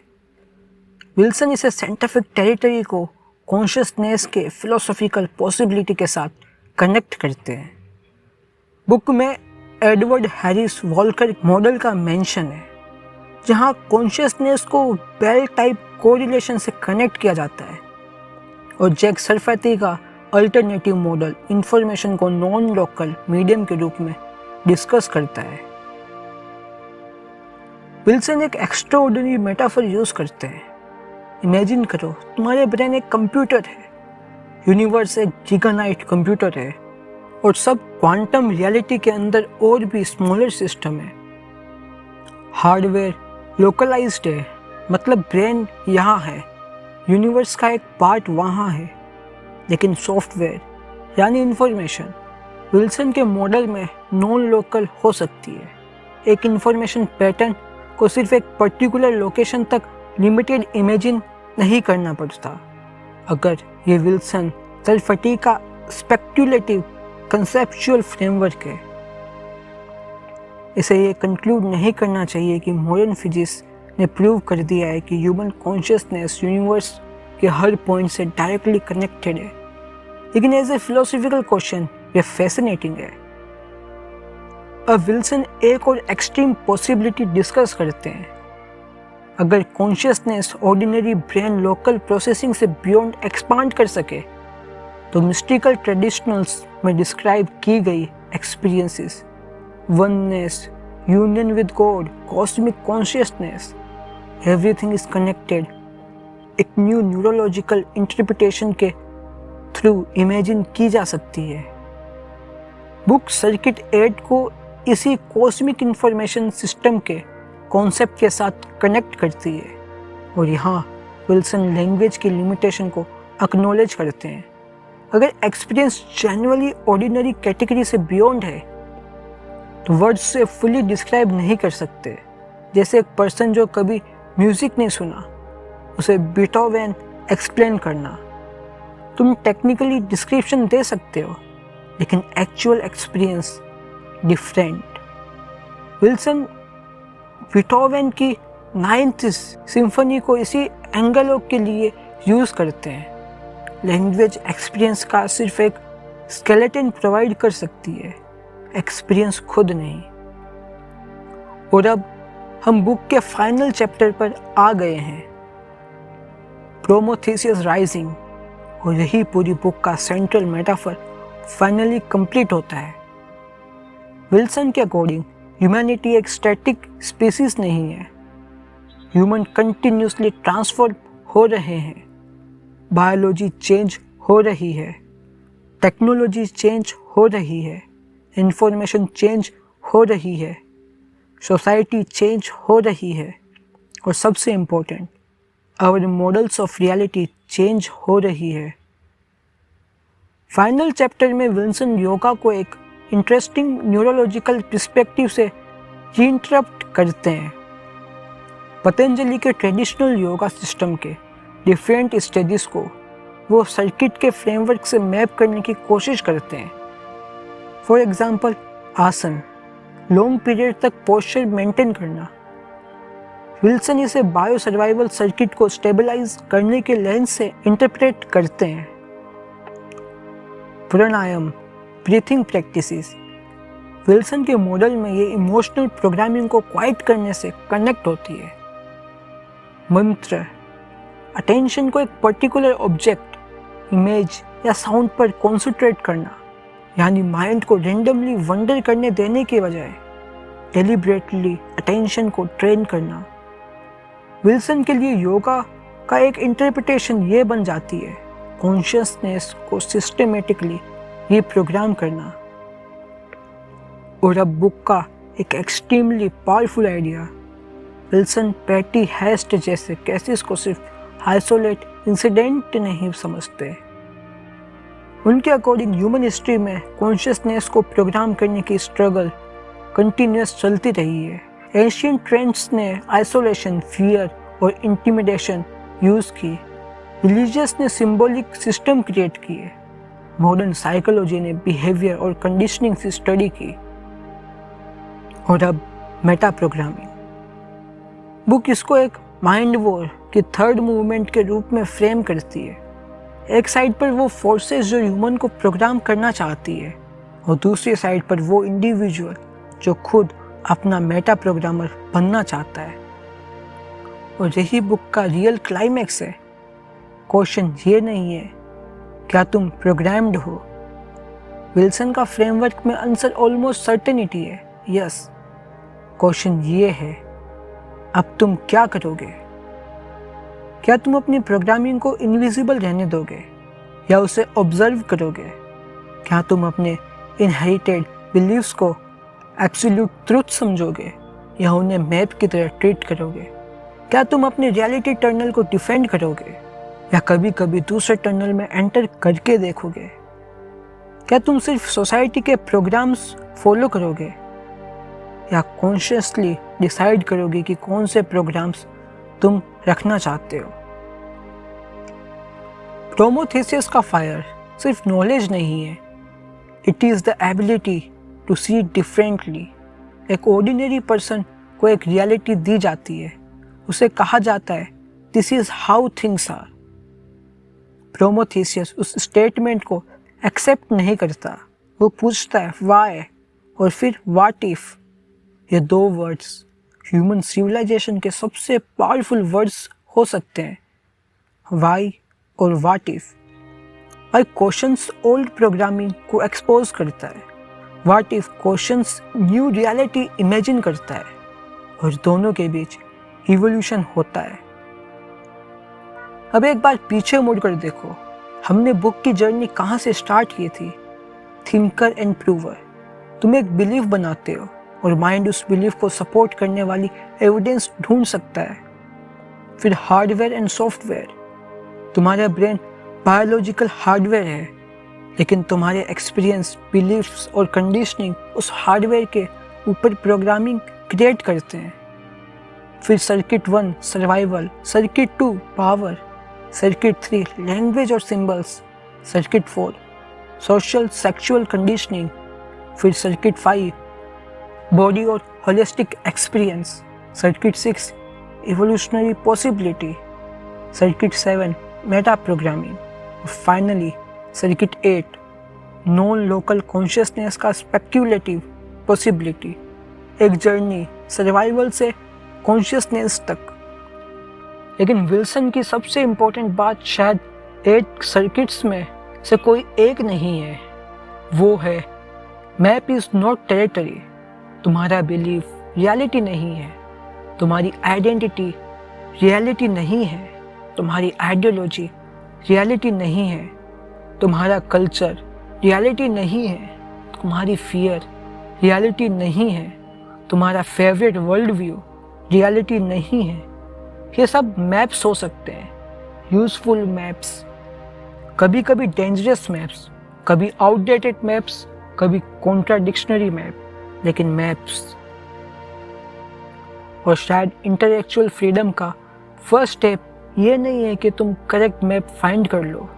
विल्सन इसे साइंटिफिक टेरिटरी को कॉन्शियसनेस के फिलोसॉफिकल पॉसिबिलिटी के साथ कनेक्ट करते हैं। बुक में एडवर्ड हैरिस वॉल्कर मॉडल का मेंशन है जहां कॉन्शियसनेस को बेल टाइप कोरिलेशन से कनेक्ट किया जाता है, और जैक सरफेती का अल्टरनेटिव मॉडल इंफॉर्मेशन को नॉन लोकल मीडियम के रूप में डिस्कस करता है। विल्सन एक एक्स्ट्राऑर्डिनरी मेटाफर यूज करते हैं। इमेजिन करो तुम्हारे ब्रेन एक कंप्यूटर है, यूनिवर्स एक जिगानाइट कंप्यूटर है, और सब क्वांटम रियलिटी के अंदर और भी स्मॉलर सिस्टम है। हार्डवेयर लोकलाइज्ड है, मतलब ब्रेन यहाँ है, यूनिवर्स का एक पार्ट वहाँ है। लेकिन सॉफ्टवेयर यानी इंफॉर्मेशन विल्सन के मॉडल में नॉन लोकल हो सकती है। एक इंफॉर्मेशन पैटर्न को सिर्फ एक पर्टिकुलर लोकेशन तक लिमिटेड इमेजिन नहीं करना पड़ता। अगर ये विल्सन सरफेटी का स्पेक्युलेटिव कंसेप्चुअल फ्रेमवर्क है, इसे ये कंक्लूड नहीं करना चाहिए कि मॉडर्न फिजिक्स ने प्रूव कर दिया है कि ह्यूमन कॉन्शियसनेस यूनिवर्स के हर पॉइंट से डायरेक्टली कनेक्टेड है। लेकिन एज ए फिलोसॉफिकल क्वेश्चन ये फैसिनेटिंग है। अब विल्सन एक और एक्सट्रीम पॉसिबिलिटी डिस्कस करते हैं। अगर consciousness ordinary brain local processing से बियॉन्ड एक्सपांड कर सके तो मिस्टिकल ट्रेडिशनल्स में डिस्क्राइब की गई experiences, oneness, union with God, cosmic consciousness, everything is connected, एक न्यू न्यूरोलॉजिकल इंटरप्रिटेशन के थ्रू इमेजिन की जा सकती है। बुक सर्किट 8 को इसी कॉस्मिक इंफॉर्मेशन सिस्टम के कॉन्सेप्ट के साथ कनेक्ट करती है, और यहाँ विल्सन लैंग्वेज की लिमिटेशन को एक्नॉलेज करते हैं। अगर एक्सपीरियंस जेन्युइनली ऑर्डिनरी कैटेगरी से बियॉन्ड है तो वर्ड्स से फुली डिस्क्राइब नहीं कर सकते। जैसे एक पर्सन जो कभी म्यूजिक नहीं सुना, उसे बीटहोवन एक्सप्लेन करना। तुम टेक्निकली डिस्क्रिप्शन दे सकते हो लेकिन actual experience different. Wilson Beethoven की 9th सिम्फनी को इसी एंगलों के लिए यूज़ करते हैं। लैंग्वेज एक्सपीरियंस का सिर्फ एक स्केलेटन प्रोवाइड कर सकती है, एक्सपीरियंस खुद नहीं। और अब हम बुक के फाइनल चैप्टर पर आ गए हैं, प्रोमेथेयस राइजिंग, और यही पूरी बुक का सेंट्रल मेटाफर फाइनली कंप्लीट होता है। विल्सन के अकॉर्डिंग ह्यूमैनिटी एक स्टैटिक स्पीसीज नहीं है। ह्यूमन कंटिन्यूसली ट्रांसफॉर्म हो रहे हैं, बायोलॉजी चेंज हो रही है, टेक्नोलॉजी चेंज हो रही है, इंफॉर्मेशन चेंज हो रही है, सोसाइटी चेंज हो रही है, और सबसे important our models of reality change हो रही है। फाइनल चैप्टर में विल्सन योगा को एक इंटरेस्टिंग न्यूरोलॉजिकल पर्सपेक्टिव से रीइंटरप्ट करते हैं। पतंजलि के ट्रेडिशनल योगा सिस्टम के डिफरेंट स्टेजेस को वो सर्किट के फ्रेमवर्क से मैप करने की कोशिश करते हैं। फॉर एग्जांपल, आसन, लॉन्ग पीरियड तक पोस्चर मेंटेन करना। विल्सन इसे बायो सर्वाइवल सर्किट को स्टेबलाइज करने के लेंस से इंटरप्रेट करते हैं। प्राणायाम, ब्रीथिंग प्रैक्टिसेस, विल्सन के मॉडल में ये इमोशनल प्रोग्रामिंग को क्वाइट करने से कनेक्ट होती है। मंत्र, अटेंशन को एक पर्टिकुलर ऑब्जेक्ट, इमेज या साउंड पर कॉन्सेंट्रेट करना, यानी माइंड को रेंडमली वंडर करने देने के बजाय डेलिब्रेटली अटेंशन को ट्रेन करना। विल्सन के लिए योगा का एक इंटरप्रिटेशन ये बन जाती है कॉन्शियसनेस को सिस्टमेटिकली ये प्रोग्राम करना। और अब बुक का एक extremely powerful idea, Wilson Patty Hearst जैसे केसेस को सिर्फ आइसोलेट इंसिडेंट नहीं समझते। उनके अकॉर्डिंग ह्यूमन हिस्ट्री में कॉन्शियसनेस को प्रोग्राम करने की स्ट्रगल कंटिन्यूस चलती रही है। एशियन ट्रेंड्स ने आइसोलेशन, फियर और इंटिमिडेशन यूज़ की। रिलीजियस ने सिंबॉलिक सिस्टम क्रिएट किए। मॉडर्न साइकोलॉजी ने बिहेवियर और कंडीशनिंग से स्टडी की। और अब मेटा प्रोग्रामिंग। बुक इसको एक माइंड वॉर की थर्ड मूवमेंट के रूप में फ्रेम करती है। एक साइड पर वो फोर्सेस जो ह्यूमन को प्रोग्राम करना चाहती है, और दूसरी साइड पर वो इंडिविजुअल जो खुद अपना मेटा प्रोग्रामर बनना चाहता है। और यही बुक का रियल क्लाइमैक्स है। क्वेश्चन ये नहीं है क्या तुम प्रोग्राम्ड हो। विल्सन का फ्रेमवर्क में आंसर ऑलमोस्ट सर्टेनिटी है, यस। क्वेश्चन ये है अब तुम क्या करोगे। क्या तुम अपनी प्रोग्रामिंग को इनविजिबल रहने दोगे या उसे ऑब्जर्व करोगे। क्या तुम अपने इनहेरिटेड बिलीव्स को एब्सोल्यूट ट्रुथ समझोगे या उन्हें मैप की तरह ट्रीट करोगे। क्या तुम अपनी रियलिटी टनल को डिफेंड करोगे या कभी कभी दूसरे टनल में एंटर करके देखोगे। क्या तुम सिर्फ सोसाइटी के प्रोग्राम्स फॉलो करोगे या कॉन्शियसली डिसाइड करोगे कि कौन से प्रोग्राम्स तुम रखना चाहते हो। प्रोमेथेयस का फायर सिर्फ नॉलेज नहीं है, it is the ability to see differently. एक ऑर्डिनरी पर्सन को एक रियलिटी दी जाती है, उसे कहा जाता है this is how things are. Prometheus उस स्टेटमेंट को एक्सेप्ट नहीं करता, वो पूछता है वाई और फिर व्हाट इफ। ये दो वर्ड्स ह्यूमन सिविलाइजेशन के सबसे पावरफुल वर्ड्स हो सकते हैं, वाई और what if. Why questions old programming को एक्सपोज करता है, what if questions new reality imagine करता है, और दोनों के बीच इवोल्यूशन होता है। अब एक बार पीछे मुड़कर देखो, हमने बुक की जर्नी कहाँ से स्टार्ट की थी। Thinker and prover. तुम एक बिलीफ बनाते हो और माइंड उस बिलीफ को सपोर्ट करने वाली एविडेंस ढूंढ सकता है। फिर हार्डवेयर एंड सॉफ्टवेयर। तुम्हारा ब्रेन बायोलॉजिकल हार्डवेयर है, लेकिन तुम्हारे एक्सपीरियंस, बिलीफ्स और कंडीशनिंग उस हार्डवेयर के ऊपर प्रोग्रामिंग क्रिएट करते हैं। फिर circuit 1 survival, circuit 2 power, circuit 3 language और symbols, circuit 4 social sexual conditioning, फिर सर्किट 5 बॉडी और holistic experience, circuit 6 evolutionary possibility, circuit 7 meta programming और finally circuit 8 non local consciousness का स्पेक्यूलेटिव पॉसिबिलिटी, एक जर्नी सर्वाइवल से कॉन्शियसनेस तक। लेकिन Wilson की सबसे इम्पोर्टेंट बात शायद 8 सर्किट्स में से कोई एक नहीं है, वो है मैप इज़ नॉट टेरिटरी। तुम्हारा बिलीफ रियलिटी नहीं है, तुम्हारी आइडेंटिटी रियलिटी नहीं है, तुम्हारी आइडियोलॉजी रियलिटी नहीं है, तुम्हारा कल्चर रियलिटी नहीं है, तुम्हारी फियर रियलिटी नहीं है, तुम्हारा फेवरेट वर्ल्ड व्यू रियलिटी नहीं है। ये सब मैप्स हो सकते हैं, यूजफुल मैप्स, कभी कभी डेंजरस मैप्स, कभी आउटडेटेड मैप्स, कभी कॉन्ट्राडिक्शनरी मैप, लेकिन मैप्स। और शायद इंटेलेक्चुअल फ्रीडम का फर्स्ट स्टेप ये नहीं है कि तुम करेक्ट मैप फाइंड कर लो,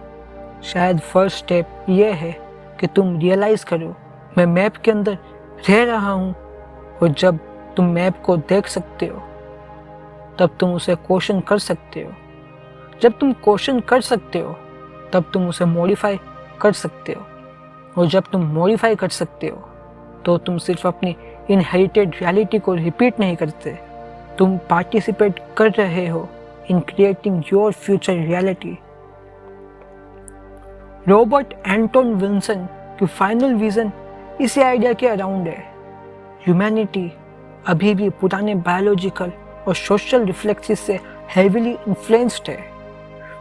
शायद फर्स्ट स्टेप ये है कि तुम रियलाइज़ करो मैं मैप के अंदर रह रहा हूँ। और जब तुम मैप को देख सकते हो तब तुम उसे क्वेश्चन कर सकते हो, जब तुम क्वेश्चन कर सकते हो तब तुम उसे मॉडिफाई कर सकते हो, और जब तुम मॉडिफाई कर सकते हो तो तुम सिर्फ अपनी इनहेरिटेड रियलिटी को रिपीट नहीं करते, तुम पार्टिसिपेट कर रहे हो in creating your future reality. Robert Anton Wilson की फाइनल विजन इसी आइडिया के अराउंड है। ह्यूमैनिटी अभी भी पुराने बायोलॉजिकल और सोशल रिफ्लेक्सेस से हेविली इन्फ्लुएंस्ड है।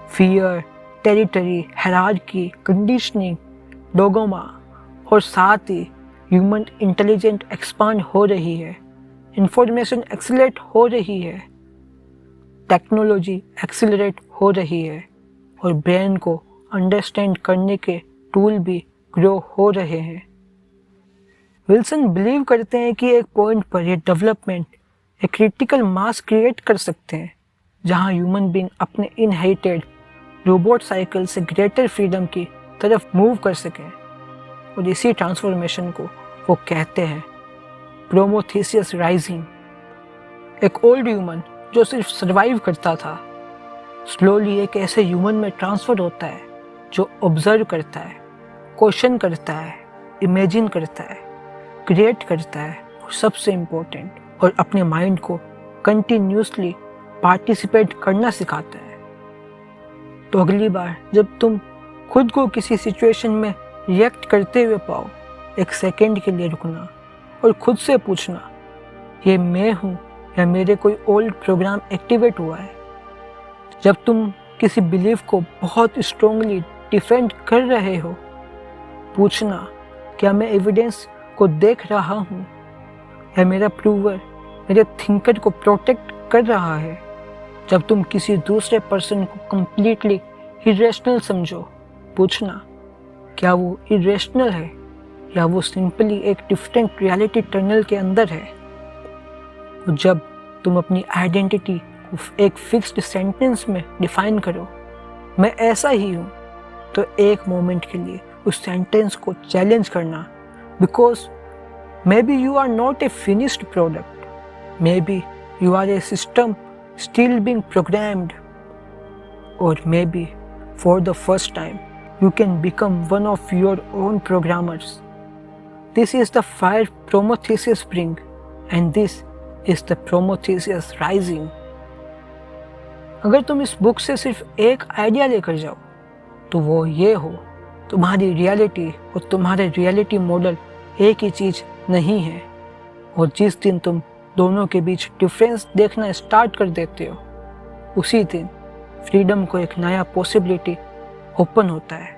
फियर, टेरिटरी, हायरार्की, कंडीशनिंग, डोगोमा, और साथ ही ह्यूमन इंटेलिजेंट एक्सपांड हो रही है, इंफॉर्मेशन एक्सीलरेट हो रही है, टेक्नोलॉजी एक्सीलरेट हो रही है, और ब्रेन को अंडरस्टैंड करने के टूल भी ग्रो हो रहे हैं। विल्सन बिलीव करते हैं कि एक पॉइंट पर ये डेवलपमेंट एक क्रिटिकल मास क्रिएट कर सकते हैं जहां ह्यूमन बीइंग अपने इनहेरिटेड रोबोट साइकिल से ग्रेटर फ्रीडम की तरफ मूव कर सकें। और इसी ट्रांसफॉर्मेशन को वो कहते हैं प्रोमेथेयस राइजिंग। एक ओल्ड ह्यूमन जो सिर्फ सर्वाइव करता था स्लोली एक ऐसे ह्यूमन में ट्रांसफर होता है जो ऑब्जर्व करता है, क्वेश्चन करता है, इमेजिन करता है, क्रिएट करता है, और सबसे इम्पोर्टेंट और अपने माइंड को कंटिन्यूसली पार्टिसिपेट करना सिखाता है। तो अगली बार जब तुम खुद को किसी सिचुएशन में रिएक्ट करते हुए पाओ, एक सेकंड के लिए रुकना और खुद से पूछना ये मैं हूँ या मेरे कोई ओल्ड प्रोग्राम एक्टिवेट हुआ है। जब तुम किसी बिलीफ को बहुत स्ट्रांगली डिफेंड कर रहे हो, पूछना क्या मैं एविडेंस को देख रहा हूँ या मेरा प्रूवर मेरे थिंकर को प्रोटेक्ट कर रहा है। जब तुम किसी दूसरे पर्सन को कंप्लीटली इरेशनल समझो, पूछना क्या वो इरेशनल है या वो सिंपली एक डिफरेंट रियलिटी टनल के अंदर है। और जब तुम अपनी आइडेंटिटी को एक फिक्स्ड सेंटेंस में डिफाइन करो, मैं ऐसा ही हूँ, तो एक मोमेंट के लिए उस सेंटेंस को चैलेंज करना, because maybe you are not a finished product, maybe you are a system still being programmed, or maybe for the first time you can become one of your own programmers. This is the fire Prometheus bring, and this is the Prometheus rising. अगर तुम इस book से सिर्फ एक idea लेकर जाओ तो वो ये हो, तुम्हारी रियलिटी और तुम्हारे रियलिटी मॉडल एक ही चीज़ नहीं है, और जिस दिन तुम दोनों के बीच डिफरेंस देखना स्टार्ट कर देते हो, उसी दिन फ्रीडम को एक नया पॉसिबिलिटी ओपन होता है।